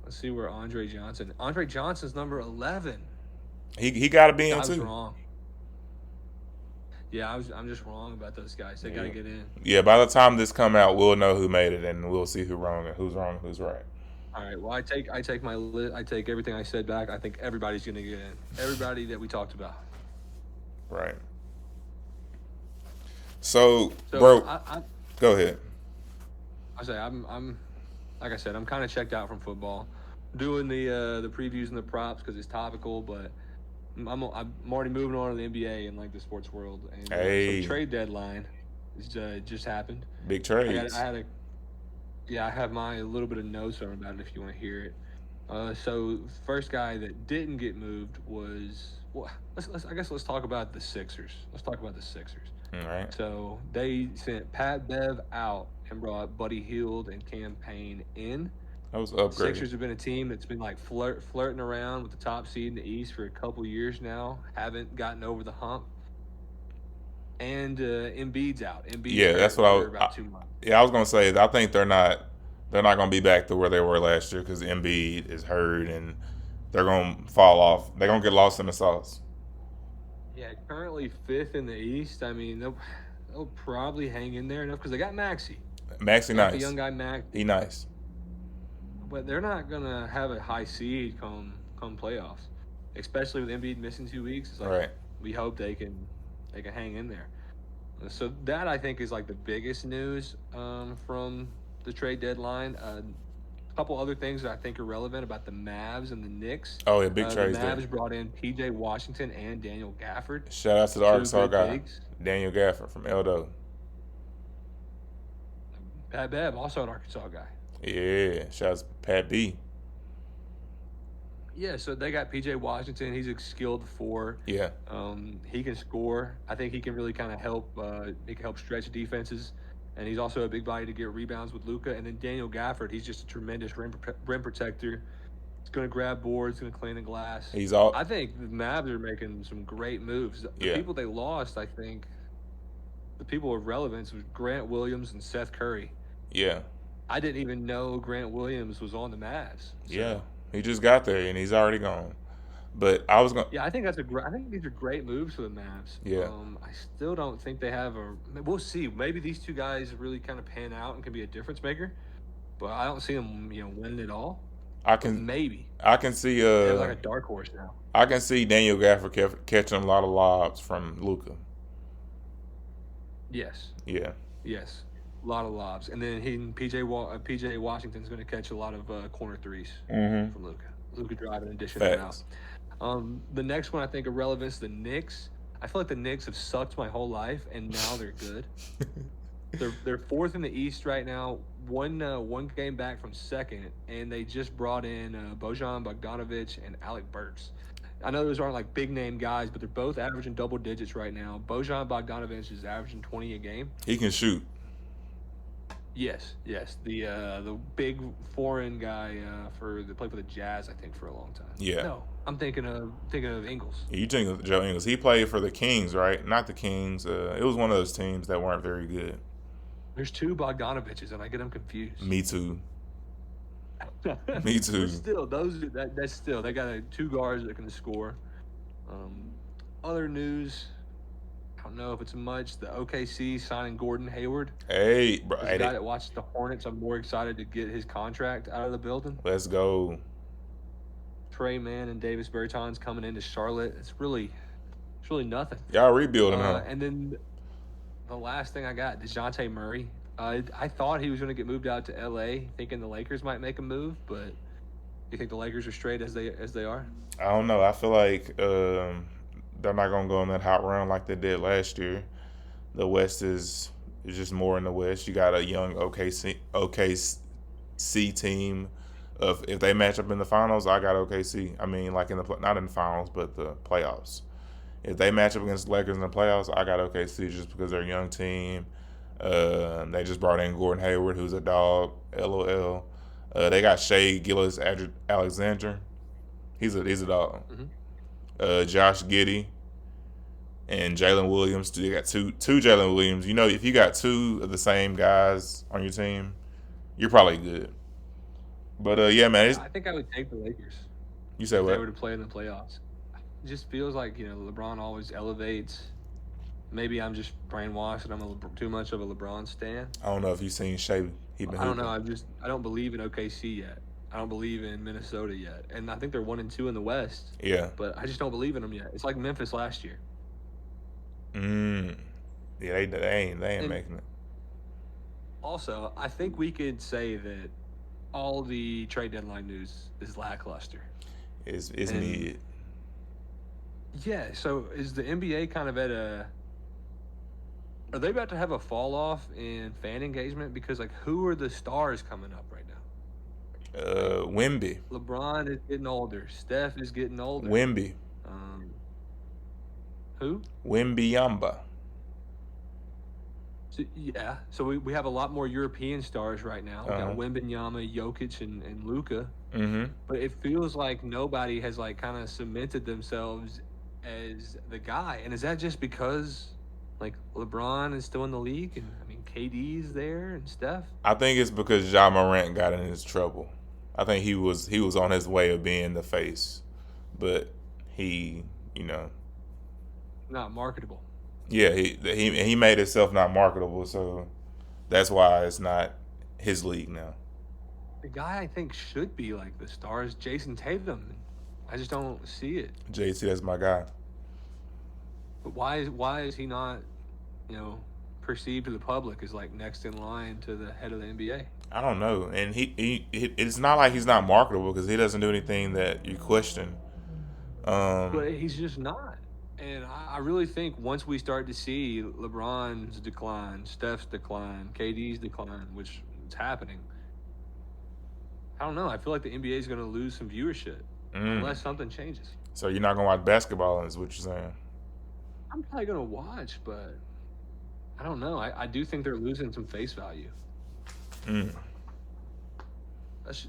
Let's see where Andre Johnson's number 11. He got to be in I was too. wrong. Yeah, I'm just wrong about those guys. They got to get in. Yeah, by the time this come out, we'll know who made it, and we'll see who's wrong and who's right. All right. Well, I take everything I said back. I think everybody's going to get in. Everybody that we talked about. Right. So bro, go ahead. I'm like I said, I'm kind of checked out from football. Doing the previews and the props because it's topical, but I'm already moving on to the NBA and like the sports world. And so trade deadline just happened. Big trades. I have my little bit of notes on about it if you want to hear it. So first guy that didn't get moved was let's talk about the Sixers. Let's talk about the Sixers. All right. So they sent Pat Bev out and brought Buddy Hield and Cam Payne in. That was upgraded. Sixers have been a team that's been like flirting around with the top seed in the East for a couple years now. Haven't gotten over the hump. And Embiid's out. That's what I was. About 2 months. Yeah, I was gonna say. I think they're not gonna be back to where they were last year because Embiid is hurt and they're gonna fall off. They're gonna get lost in the sauce. Yeah, currently 5th in the East. I mean, they'll probably hang in there enough because they got Maxey. Maxey nice. The young guy Maxey. He nice. But they're not gonna have a high seed come playoffs, especially with Embiid missing 2 weeks. It's like right. We hope they can hang in there. So that I think is like the biggest news from the trade deadline. A couple other things that I think are relevant about the Mavs and the Knicks. Oh yeah, big trades. The Mavs brought in P.J. Washington and Daniel Gafford. Shout out to the Arkansas guy, bigs. Daniel Gafford from Eldo. Pat Bev, also an Arkansas guy. Yeah, shout out to Pat B. Yeah, so they got P.J. Washington. He's a skilled four. Yeah. He can score. I think he can really kind of help. He can help stretch defenses, and he's also a big body to get rebounds with Luka. And then Daniel Gafford, he's just a tremendous rim protector. He's going to grab boards, going to clean the glass. I think the Mavs are making some great moves. The people they lost, I think, the people of relevance was Grant Williams and Seth Curry. Yeah. I didn't even know Grant Williams was on the Mavs. So. Yeah. He just got there and he's already gone. But I was going. Yeah, I think these are great moves for the Mavs. Yeah. I still don't think they have We'll see. Maybe these two guys really kind of pan out and can be a difference maker. But I don't see them, winning it all. Maybe. I can see. They're like a dark horse now. I can see Daniel Gafford catching a lot of lobs from Luka. Yes. Yeah. Yes. A lot of lobs, and then PJ Washington's going to catch a lot of corner threes Mm-hmm. from Luka. Luka driving and dishing them out. Facts. The next one I think of relevance, the Knicks. I feel like the Knicks have sucked my whole life, and now they're good. They're fourth in the East right now, one game back from second, and they just brought in Bojan Bogdanovic and Alec Burks. I know those aren't like big name guys, but they're both averaging double digits right now. Bojan Bogdanovic is averaging 20 a game. He can shoot. Yes. The big foreign guy played for the Jazz, I think, for a long time. Yeah. No, I'm thinking of Ingles. You think of Joe Ingles. He played for the Kings, right? Not the Kings. It was one of those teams that weren't very good. There's two Bogdanoviches, and I get them confused. Me too. Me too. But still, that's still they got two guards that can score. Other news, I don't know if it's much. The OKC signing Gordon Hayward. Hey, bro. As a guy that watched the Hornets, I'm more excited to get his contract out of the building. Let's go. Trey Mann and Davis Bertans coming into Charlotte. It's really nothing. Y'all rebuilding, huh? And then the last thing I got, DeJounte Murray. I thought he was going to get moved out to L.A., thinking the Lakers might make a move, but you think the Lakers are straight as they are? I don't know. I feel like they're not going to go on that hot run like they did last year. The West is just more in the West. You got a young OKC team. If they match up in the finals, I got OKC. I mean, like not in the finals, but the playoffs. If they match up against the Lakers in the playoffs, I got OKC just because they're a young team. They just brought in Gordon Hayward, who's a dog. LOL. They got Shea Gilgeous-Alexander. He's a dog. Mm-hmm. Josh Giddey and Jalen Williams. They got two Jalen Williams. You know, if you got two of the same guys on your team, you're probably good. But yeah, man. I think I would take the Lakers. You said if what? They were to play in the playoffs. It just feels like LeBron always elevates. Maybe I'm just brainwashed and I'm too much of a LeBron stan. I don't know if you've seen Shea. I don't know. I don't believe in OKC yet. I don't believe in Minnesota yet, and I think they're 1-2 in the West. Yeah. But I just don't believe in them yet. It's like Memphis last year. Yeah, they ain't making it. Also, I think we could say that all the trade deadline news is lackluster. It's mid. Yeah. So is the NBA kind of at a? Are they about to have a fall off in fan engagement? Because who are the stars coming up right now? Wemby. LeBron is getting older. Steph is getting older. Wemby. Who? Wembyamba. So, yeah. So we have a lot more European stars right now. We got Wembanyama, Jokic, and Luka. Mm-hmm. But it feels like nobody has kind of cemented themselves as the guy. And is that just because LeBron is still in the league, and KD's there and Steph? I think it's because Ja Morant got in his trouble. I think he was on his way of being the face, but he, not marketable. Yeah, he made himself not marketable, so that's why it's not his league now. The guy I think should be the star is Jason Tatum. I just don't see it. JT, that's my guy. But why is he not, perceived to the public as next in line to the head of the NBA? I don't know, and he it's not like he's not marketable because he doesn't do anything that you question. But he's just not, and I really think once we start to see LeBron's decline, Steph's decline, KD's decline, which is happening, I don't know. I feel like the NBA is going to lose some viewership unless something changes. So you're not going to watch basketball, is what you're saying? I'm probably going to watch, but I don't know. I do think they're losing some face value. That's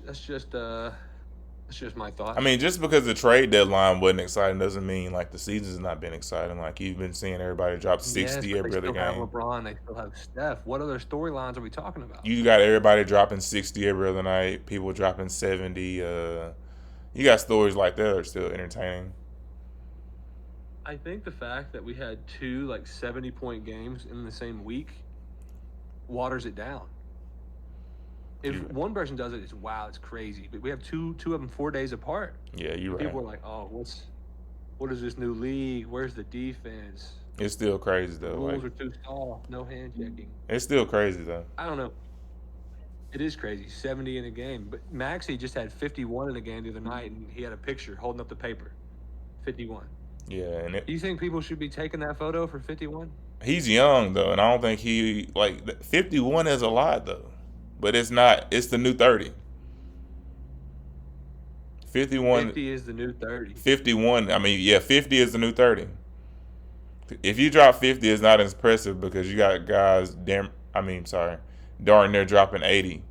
just my thought. I mean, just because the trade deadline wasn't exciting doesn't mean the season's not been exciting. You've been seeing everybody drop 60 every other game. They still have LeBron. They still have Steph. What other storylines are we talking about? You got everybody dropping 60 every other night. People dropping 70. You got stories like that are still entertaining. I think the fact that we had two 70-point games in the same week waters it down. If one person does it, it's wow, it's crazy. But we have two of them 4 days apart. Yeah, you're right. People are like, oh, what is this new league? Where's the defense? It's still crazy though. Like Rules are too soft. No hand checking. it's still crazy though. I don't know. It is crazy. 70 in a game. But Maxey just had 51 in a game the other night, and he had a picture holding up the paper. 51. Yeah, and Do you think people should be taking that photo for 51? he's young though, and I don't think 51 is a lot though. But it's not. It's the new 30. 51. 50 is the new 30. 51. I mean, yeah, 50 is the new 30. If you drop 50, it's not impressive because you got guys. Darn near dropping 80.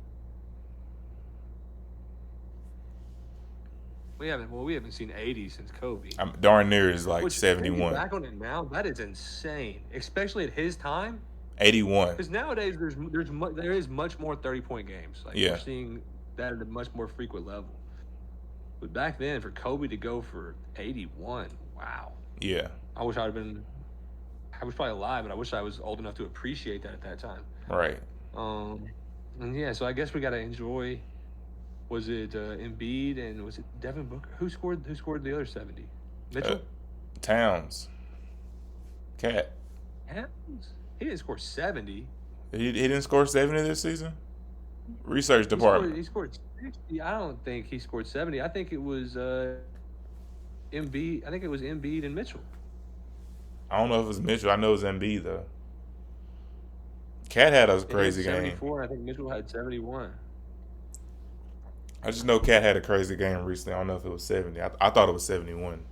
We haven't seen 80 since Kobe. Darn near is like Which, 71. back on it now, that is insane, especially at his time. 81. Because nowadays there is much more 30-point games. Like Yeah. we're seeing that at a much more frequent level. But back then, for Kobe to go for 81, wow. Yeah. I was probably alive, and I wish I was old enough to appreciate that at that time. Right. And yeah, so I guess we got to enjoy. Was it Embiid and was it Devin Booker? Who scored the other 70? Mitchell? Towns. Cat. Towns? He didn't score 70. He didn't score 70 this season? Research department. He scored 60. I don't think he scored 70. I think it was Embiid. I think it was Embiid and Mitchell. I don't know if it was Mitchell. I know it was Embiid, though. Cat had a crazy game. 74. I think Mitchell had 71. I just know Cat had a crazy game recently. I don't know if it was 70. I thought it was 71.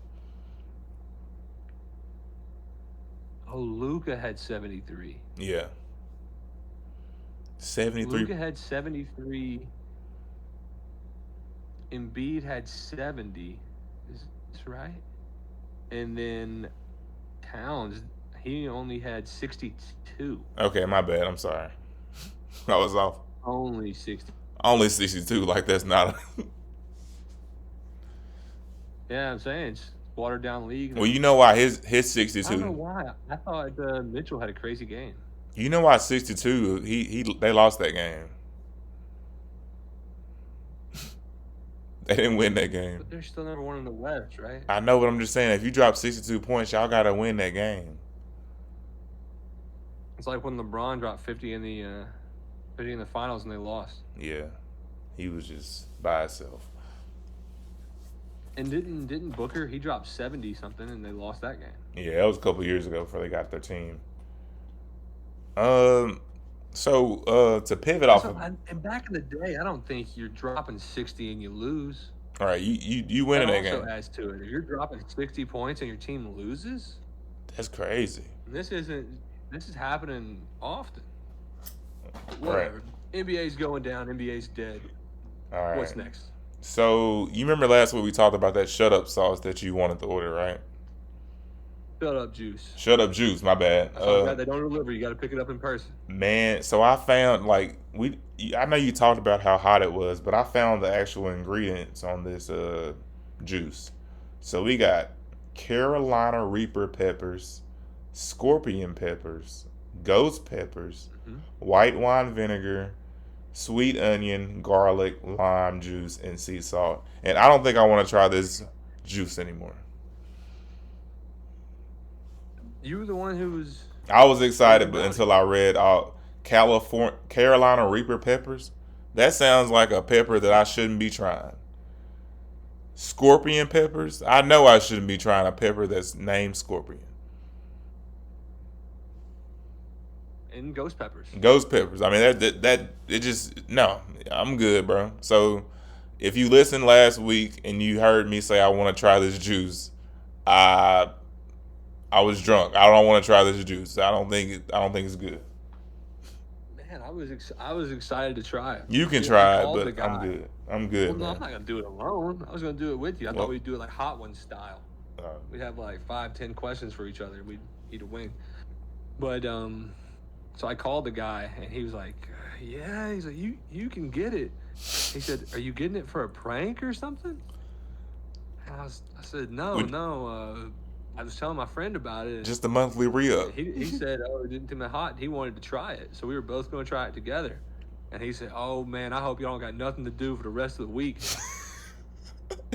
Oh, Luka had 73. Yeah. 73. Luka had 73. Embiid had 70. Is this right? And then Towns, he only had 62. Okay, my bad. I'm sorry. I was off. Only 60. Only 62. Like, that's not a... Yeah, I'm saying it's watered down league. Well, you know why his 62. I don't know why. I thought Mitchell had a crazy game. You know why 62? They lost that game. They didn't win that game. But they're still number one in the West, right? I know, but I'm just saying, if you drop 62 points, y'all gotta win that game. It's like when LeBron dropped 50 in the finals and they lost. Yeah, he was just by himself. And didn't Booker? He dropped 70 something and they lost that game. Yeah, that was a couple years ago before they got their team. So to pivot off of, and back in the day, I don't think you're dropping 60 and you lose. all right, you winning that game. Also adds to it. If you're dropping 60 points and your team loses, That's crazy. this is happening often. Right. Whatever. NBA's going down. NBA's dead. All right. What's next? So you remember last week we talked about that shut up sauce that you wanted to order, right? Shut up, juice. Shut up juice, my bad. They don't deliver. You got to pick it up in person. Man, so I found I know you talked about how hot it was, but I found the actual ingredients on this juice. So we got Carolina Reaper peppers, scorpion peppers, ghost peppers, white wine vinegar, sweet onion, garlic, lime juice, and sea salt. And I don't think I want to try this juice anymore. You were the one who was. I was excited, but until I read Carolina Reaper peppers. That sounds like a pepper that I shouldn't be trying. Scorpion peppers. I know I shouldn't be trying a pepper that's named Scorpion. And ghost peppers. Ghost peppers. I mean, that it just no. I'm good, bro. So if you listened last week and you heard me say I want to try this juice, I was drunk. I don't want to try this juice. I don't think it's good. Man, I was excited to try it. You can try it, but I'm good. I'm good, well, no, man. I'm not gonna do it alone. I was gonna do it with you. I thought we'd do it like Hot Ones style. We'd have like 5-10 questions for each other. We'd eat a wing. But so I called the guy and he was like, "Yeah." He's like, "You can get it." He said, "Are you getting it for a prank or something?" And I said, "No. I was telling my friend about it. Just a monthly re-up." He said, "Oh, it didn't seem that hot." He wanted to try it, so we were both going to try it together. And he said, "Oh man, I hope y'all don't got nothing to do for the rest of the week."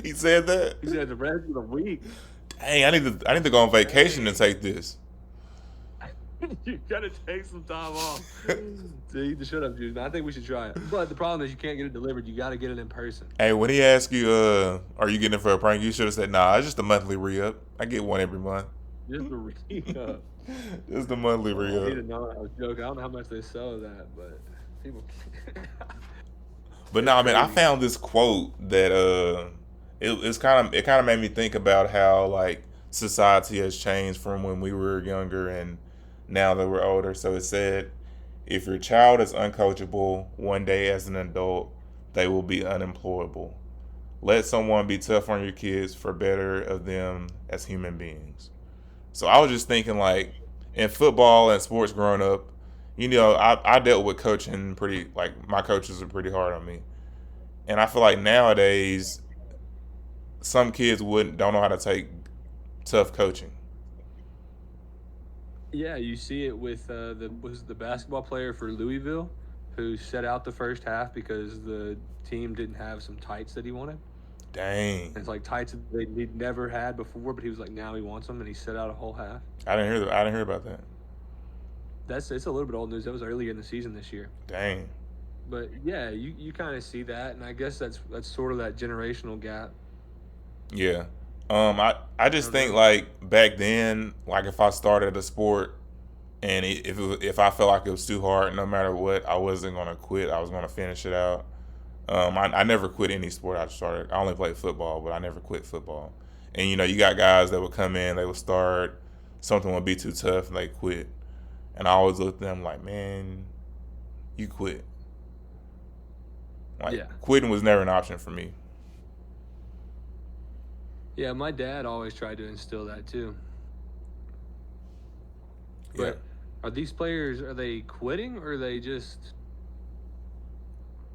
He said that. He said the rest of the week. Dang, I need to go on vacation and take this. You gotta take some time off to eat the shut up juice. Man, I think we should try it. But the problem is you can't get it delivered. You gotta get it in person. Hey, when he asked you, are you getting it for a prank? You should have said, nah, it's just a monthly re-up. I get one every month. Just a re-up. Just a monthly I re-up. didn't know. I was joking. I don't know how much they sell of that, but people. But It's no, man, I crazy. found this quote that it kind of made me think about how like society has changed from when we were younger and now that we're older. So it said, if your child is uncoachable one day as an adult, they will be unemployable. Let someone be tough on your kids for better of them as human beings. So I was just thinking like in football and sports growing up, I dealt with coaching pretty like my coaches are pretty hard on me. And I feel like nowadays some kids wouldn't don't know how to take tough coaching. Yeah, you see it with the basketball player for Louisville, who set out the first half because the team didn't have some tights that he wanted. Dang. And it's like tights that he'd never had before, but he was like, now he wants them, and he set out a whole half. I didn't hear about that. It's a little bit old news. That was earlier in the season this year. Dang. But yeah, you kind of see that, and I guess that's sort of that generational gap. Yeah. I I just don't think know. like back then, like if I started a sport and if I felt like it was too hard, no matter what, I wasn't gonna quit. I was gonna finish it out. I never quit any sport I started. I only played football, but I never quit football. And you got guys that would come in, they would start, something would be too tough, and they quit. And I always looked at them like, man, you quit. Like Yeah, quitting was never an option for me. yeah. My dad always tried to instill that too. Yeah. But are these players are they quitting or are they just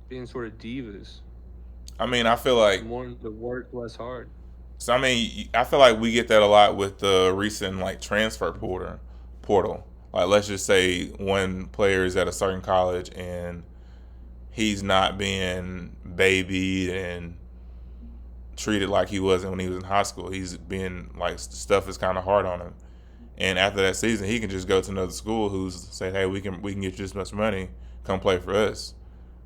being sort of divas I mean, I feel like and wanting to work less hard? so. I mean, I feel like we get that a lot with the recent like transfer portal. Like, let's just say one player is at a certain college and he's not being babied and treated like he wasn't when he was in high school. He's been like stuff is kind of hard on him. And after that season, he can just go to another school who's said, "Hey, we can get you this much money, come play for us,"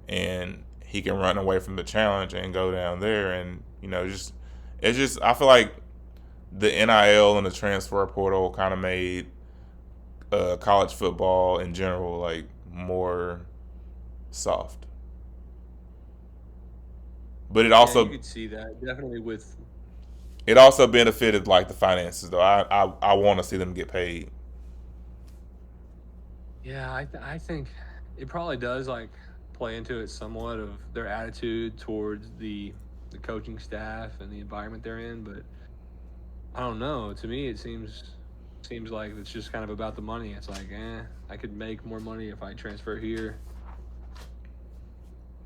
and he can run away from the challenge and go down there. And just it's just I feel like the NIL and the transfer portal kind of made college football in general like more soft. But Yeah, you could see that definitely with. it also benefited like the finances though. I want to see them get paid. Yeah, I think it probably does like play into it somewhat of their attitude towards the coaching staff and the environment they're in, but I don't know. To me, it seems like it's just kind of about the money. It's like, I could make more money if I transfer here.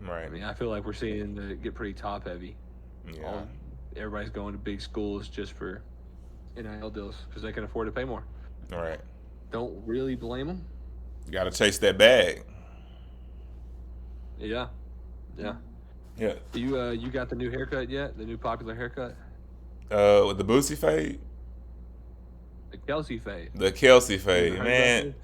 I Right. mean, I feel like we're seeing it get pretty top heavy. Yeah. All Everybody's going to big schools just for NIL deals because they can afford to pay more. Right. Don't really blame them. You got to chase that bag. Yeah, yeah. Yeah. You got the new haircut yet? The new popular haircut, With the Boosie fade, the Kelce fade. the Kelce You ever fade, heard about man.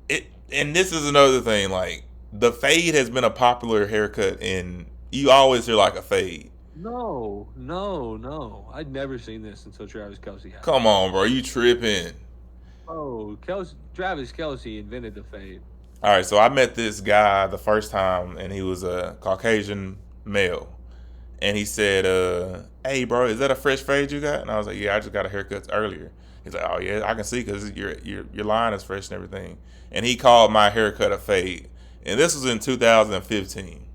this? And this is another thing. Like the fade has been a popular haircut, and you always hear like a fade. No, no, no. I'd never seen this until Travis Kelce had it. Come on, bro, you tripping? Oh, Travis Kelce invented the fade. All right, so I met this guy the first time, and he was a Caucasian male, and he said, "Hey, bro, is that a fresh fade you got?" And I was like, "Yeah, I just got a haircut earlier." He's like, "Oh yeah, I can see because your line is fresh and everything." And he called my haircut a fade, and this was in 2015.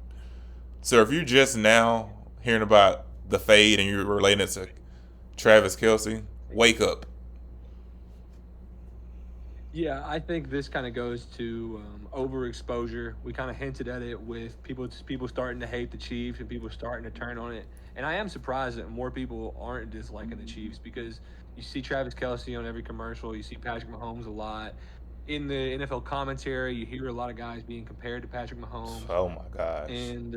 So if you're just now hearing about the fade and you're relating it to Travis Kelce, wake up. Yeah, I think this kind of goes to overexposure. We kind of hinted at it with people starting to hate the Chiefs and people starting to turn on it. And I am surprised that more people aren't disliking the Chiefs because you see Travis Kelce on every commercial, you see Patrick Mahomes a lot. In the NFL commentary, you hear a lot of guys being compared to Patrick Mahomes, Oh my gosh. and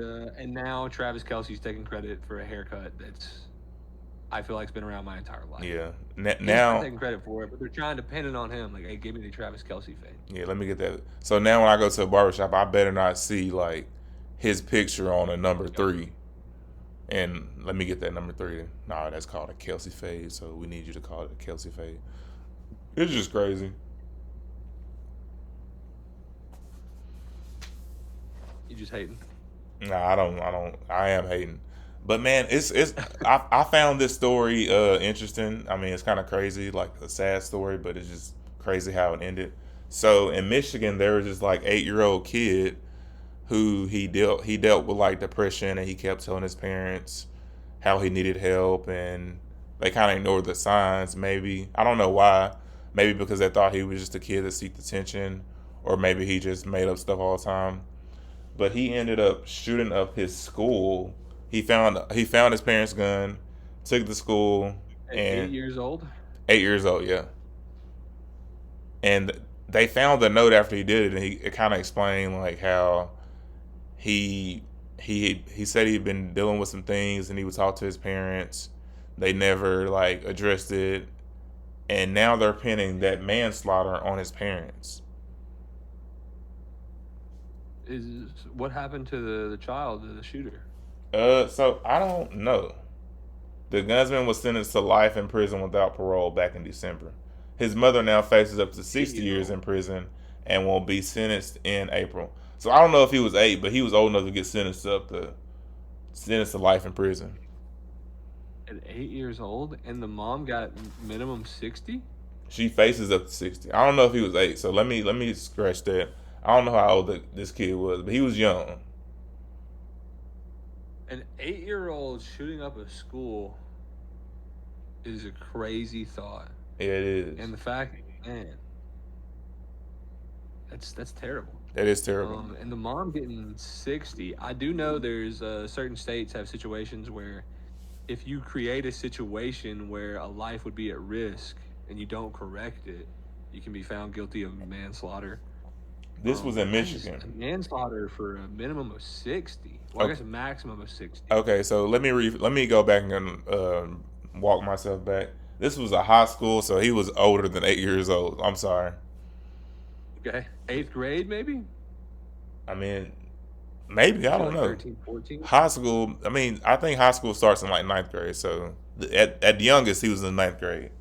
now Travis Kelce's taking credit for a haircut that's I feel like it's been around my entire life. Yeah. He's not Now, taking credit for it, but they're trying to pin it on him. Like, hey, give me the Travis Kelce fade. yeah, let me get that. So now when I go to a barbershop, I better not see like his picture on a number Yep. 3. And let me get that number 3. Nah, that's called a Kelce fade. So we need you to call it a Kelce fade. It's just crazy. You just hating. Nah, I am hating. But man, it's I found this story interesting. I mean, it's kind of crazy, like a sad story, but it's just crazy how it ended. So in Michigan, there was this like 8-year-old kid who he dealt with like depression, and he kept telling his parents how he needed help, and they kind of ignored the signs. Maybe I don't know why. Maybe because they thought he was just a kid that seeked attention, or maybe he just made up stuff all the time. But he ended up shooting up his school. He found his parents' gun, took the school, At and 8 years old. 8 years old, yeah. And they found the note after he did it, and it kind of explained like how he he said he'd been dealing with some things, and he would talk to his parents. They never like addressed it, and now they're pinning that manslaughter on his parents. Is what happened to the child, the shooter? So I don't know. The gunsman was sentenced to life in prison without parole back in December. His mother now faces up to 60 years 8 year old. in prison and will be sentenced in April. So I don't know if he was 8, but he was old enough to get sentenced to life in prison. At 8 years old, and the mom got minimum 60. She faces up to 60. I don't know if he was 8, so let me scratch that. I don't know how old this kid was, but he was young. An 8 year old shooting up a school is a crazy thought, Yeah, it is. and the fact, man, that's terrible. That is terrible. And the mom getting 60. I do know there's certain states have situations where if you create a situation where a life would be at risk and you don't correct it, you can be found guilty of manslaughter. This was in I just Michigan. manslaughter for a minimum of 60. Well, I Okay. guess a maximum of 60. Okay, so let me go back and walk myself back. This was a high school, so he was older than 8 years old. I'm sorry. Okay, eighth grade maybe. I mean, maybe I Maybe don't like know. 13, 14. High school. I mean, I think high school starts in like ninth grade. So at the youngest, he was in ninth grade.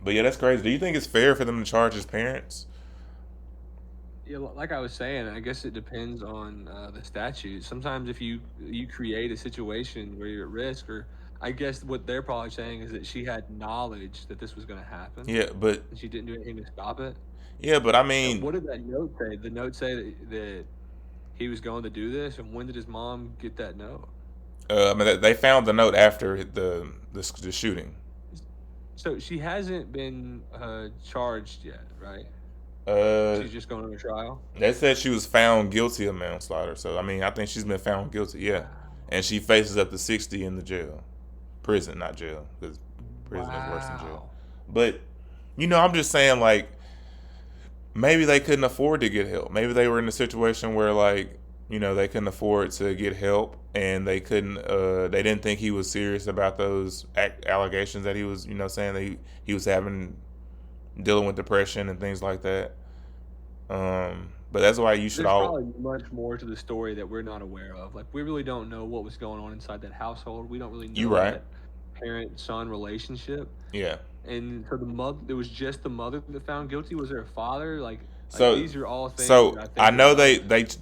But yeah, that's crazy. Do you think it's fair for them to charge his parents? Yeah, like I was saying, I guess it depends on the statute. Sometimes if you create a situation where you're at risk, or I guess what they're probably saying is that she had knowledge that this was going to happen Yeah, but and she didn't do anything to stop it. I And mean, what did that note say? The note say that he was going to do this, and when did his mom get that note? I mean, they found the note after the shooting. So she hasn't been charged yet, right? Uh, She's just going on a trial. They said she was found guilty of manslaughter. So I mean, I think she's been found guilty. Yeah, Wow. and she faces up to 60 in the prison, not jail, because prison is worse than jail. Wow. But I'm just saying, like, maybe they couldn't afford to get help. Maybe they were in a situation where, like, they couldn't afford to get help, and they couldn't. They didn't think he was serious about those allegations that he was, saying that he was dealing with depression and things like that. But that's why you should There's all. probably much more to the story that we're not aware of. Like, we really don't know what was going on inside that household. We don't really You know right? that parent-son relationship. Yeah. And so the mother, it was just the mother that found guilty. Was there a father? Like So, these are all things that so I I think know about.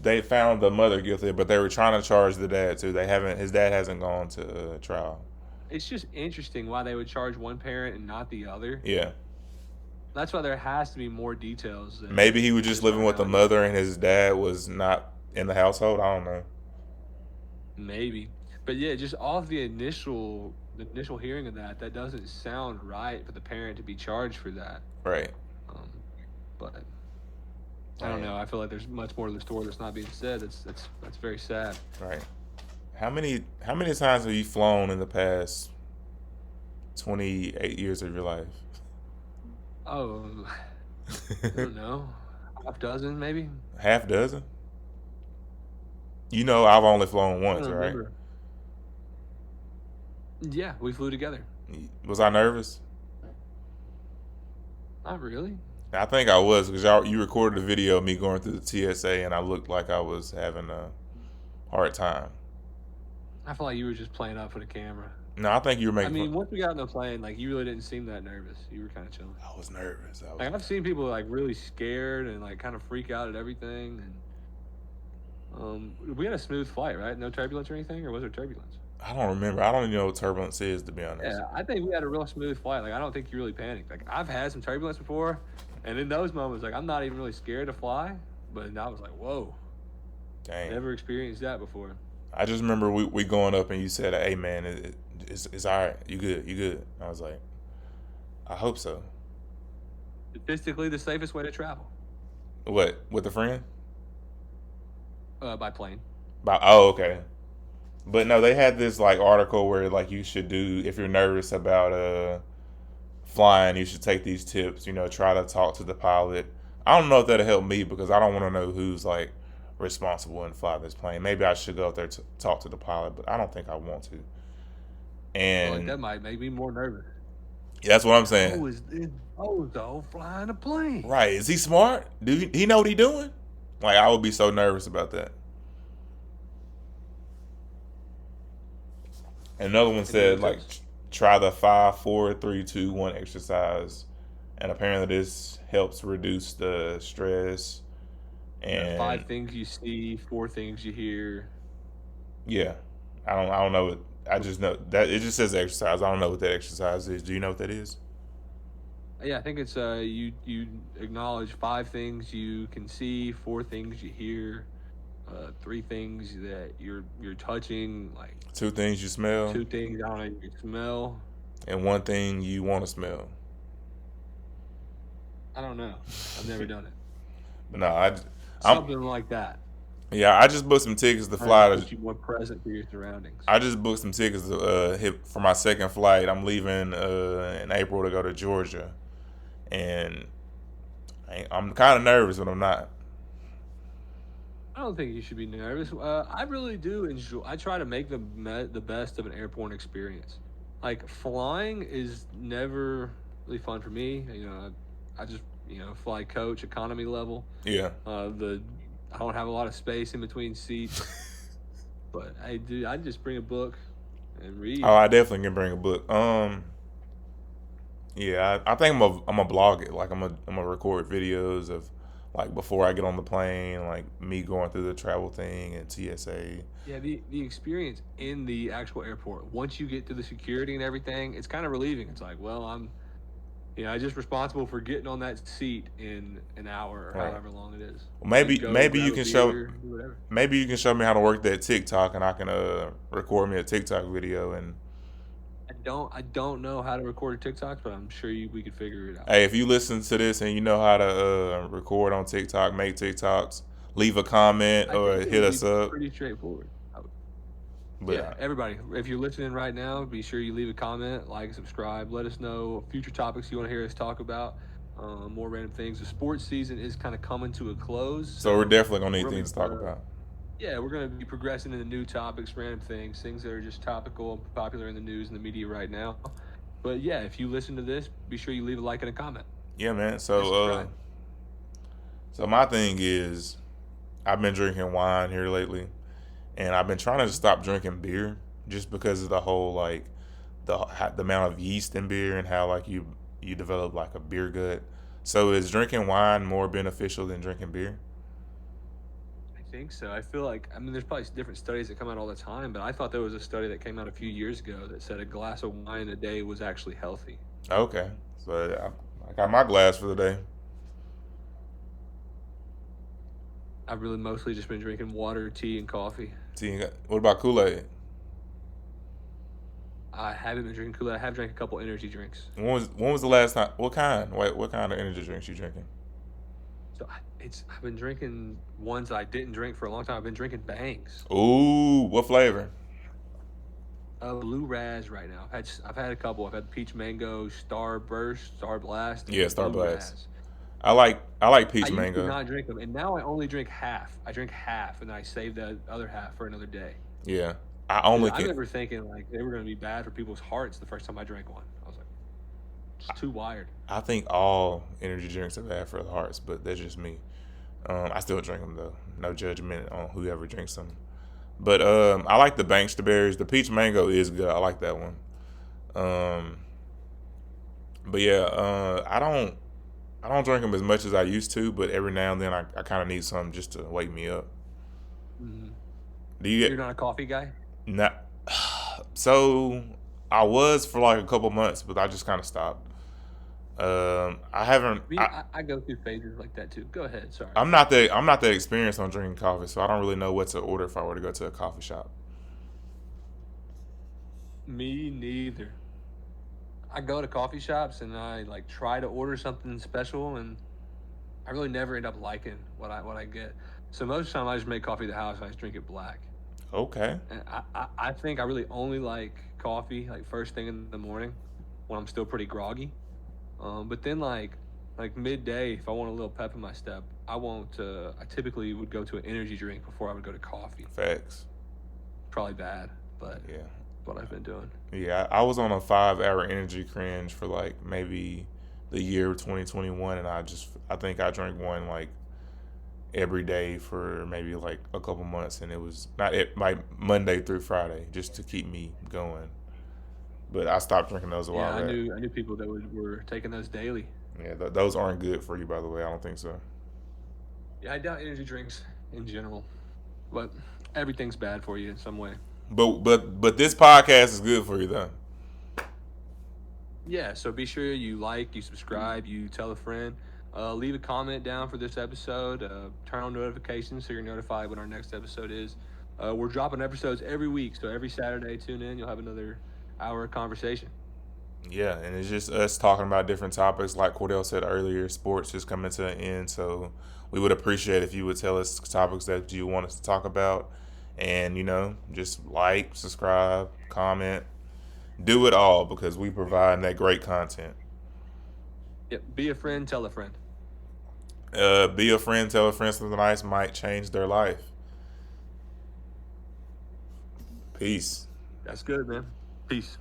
they found the mother guilty, but they were trying to charge the dad too. They haven't. His dad hasn't gone to trial. It's just interesting why they would charge one parent and not the other. Yeah. That's why there has to be more details Maybe he was that just just living aren't with the out yet. mother, and his dad was not in the household. I don't know. Maybe. But yeah, just off the initial hearing of that doesn't sound right for the parent to be charged for that. Right. Um, but I don't Man. know. I feel like there's much more to the story that's not being said. That's very sad. Right. How many times have you flown in the past 28 years of your life? Oh, I don't know, half dozen maybe. Half dozen? I've only flown I don't once, right? remember. Yeah, we flew together. Was I nervous? Not really. I think I was because you recorded a video of me going through the TSA and I looked like I was having a hard time. I feel like you were just playing up for the camera. No, I think you were I making fun. mean, once we got on the plane, like you really didn't seem that nervous. You were kind of chilling. I was nervous. Like I've seen people like really scared and like kind of freak out at everything. And we had a smooth flight, right? No turbulence or anything, or was there turbulence? I don't remember. I don't even know what turbulence is, to be honest. Yeah, I think we had a real smooth flight. Like I don't think you really panicked. Like I've had some turbulence before, and in those moments, like I'm not even really scared to fly, but I was like, whoa, Dang. never experienced that before. I just remember we going up and you said, "Hey man, it's all right. You good? You good?" I was like, "I hope so." Statistically, the safest way to travel What, with a friend? by plane. Oh, okay. But no, they had this like article where like you should do if you're nervous about flying, you should take these tips. Try to talk to the pilot. I don't know if that'll help me because I don't want to know who's like responsible and fly this plane. Maybe I should go up there to talk to the pilot, but I don't think I want to. Well, like And that might make me more nervous. that's what I'm saying. Oh, is Ozo flying a plane? Right? Is he smart? Do he know what he doing? Like I would be so nervous about that. And another one Any said other like tips? try the 5, 4, 3, 2, 1 exercise, and apparently this helps reduce the stress. Yeah, And 5 things you see, 4 things you hear. yeah, I don't know. I just know that it just says exercise. I don't know what that exercise is. Do you know what that is? Yeah, I think it's you acknowledge 5 things you can see, 4 things you hear, 3 things that you're touching, like 2 things you smell, 2 things I don't know you can smell. and 1 thing you want to smell. I don't know. I've never done it. But no, I'm Something like that. yeah. I just booked some tickets to Trying to fly to. put you more present for your surroundings. I just booked some tickets to hit for my second flight. I'm leaving in April to go to Georgia, and I'm kind of nervous, but I'm not. I don't think you should be nervous. I really do enjoy. I try to make the best of an airborne experience. Like flying is never really fun for me. I just fly coach economy level. Yeah. I don't have a lot of space in between seats, but I do. I just bring a book and read. Oh, I definitely can bring a book. Yeah, I think I'm a blog it. Like I'm a record videos of like before I get on the plane, like me going through the travel thing and TSA. Yeah, the experience in the actual airport. Once you get through the security and everything, it's kind of relieving. It's like, well, I'm just responsible for getting on that seat in an hour or Right. however long it is. Well, Then maybe grab you a can show beer, do whatever. maybe you can show me how to work that TikTok, and I can record me a TikTok video. And I don't know how to record a TikTok, but I'm sure we could figure it out. hey, if you listen to this and you know how to record on TikTok, make TikToks, leave a comment I or think it hit would us be up. pretty straightforward. But Yeah, everybody, if you're listening right now, be sure you leave a comment, like, subscribe. Let us know future topics you want to hear us talk about. More random things. The sports season is kind of coming to a close, so we're definitely gonna need we're things to talk about. yeah, we're going to be progressing into new topics, random things that are just topical and popular in the news and the media right now. But yeah, if you listen to this, be sure you leave a like and a comment. Yeah, man. And So subscribe. so my thing is, I've been drinking wine here lately, and I've been trying to just stop drinking beer just because of the whole like the amount of yeast in beer and how like you develop like a beer gut. So is drinking wine more beneficial than drinking beer? I think so. I feel like, I mean, there's probably different studies that come out all the time, but I thought there was a study that came out a few years ago that said a glass of wine a day was actually healthy. Okay, so I got my glass for the day. I've really mostly just been drinking water, tea, and coffee. See, what about Kool-Aid? I haven't been drinking Kool-Aid. I have drank a couple energy drinks. When was the last time? What kind? What kind of energy drinks you drinking? So I've been drinking ones that I didn't drink for a long time. I've been drinking Bangs. Ooh, what flavor? Blue Raz right now. I've had a couple. I've had peach mango, Star Burst, Star Blast, Yeah, and Star Blue Blast. Raz. I like I peach used to mango. not drink them, and now I only drink half. I drink half, and then I save the other half for another day. Yeah, I Dude, only I can. remember thinking like they were going to be bad for people's hearts the first time I drank one. I was like, it's too wired. I think all energy drinks are bad for the hearts, but that's just me. I still drink them though. No judgment on whoever drinks them. But I like the Bankster berries. The peach mango is good. I like that one. Um, but yeah, I don't drink them as much as I used to. But every now and then, I kind of need something just to wake me up. Mm-hmm. Do you You're get not a coffee guy? not? So I was for like a couple months, but I just kind of stopped. I haven't. I go through phases like that too. Go ahead. Sorry. I'm not that experienced on drinking coffee, so I don't really know what to order if I were to go to a coffee shop. Me neither. I go to coffee shops and I like try to order something special, and I really never end up liking what I get. So most of the time I just make coffee at the house and I just drink it black. Okay, And I think I really only like coffee like first thing in the morning when I'm still pretty groggy. But then like midday, if I want a little pep in my step, I won't. I typically would go to an energy drink before I would go to coffee. facts. Probably bad, but Yeah, what I've been doing. yeah. I was on a 5 hour energy cringe for like maybe the year 2021, and I think I drank one like every day for maybe like a couple months, and it was not like Monday through Friday just to keep me going. But I stopped drinking those a Yeah, while back. I knew people that were taking those daily. Yeah, those aren't good for you, by the way. I don't think so. Yeah, I doubt energy drinks in general, but everything's bad for you in some way. But this podcast is good for you though. Yeah, so be sure you like, you subscribe, you tell a friend. Leave a comment down for this episode. Turn on notifications so you're notified when our next episode is. We're dropping episodes every week, so every Saturday, tune in. You'll have another hour of conversation. Yeah, and it's just us talking about different topics. Like Cordell said earlier, sports is coming to an end, so we would appreciate if you would tell us topics that you want us to talk about, and just like, subscribe, comment, do it all because we provide that great content. Yep, be a friend, tell a friend. Be a friend, tell a friend something nice might change their life. Peace. That's good, man. Peace.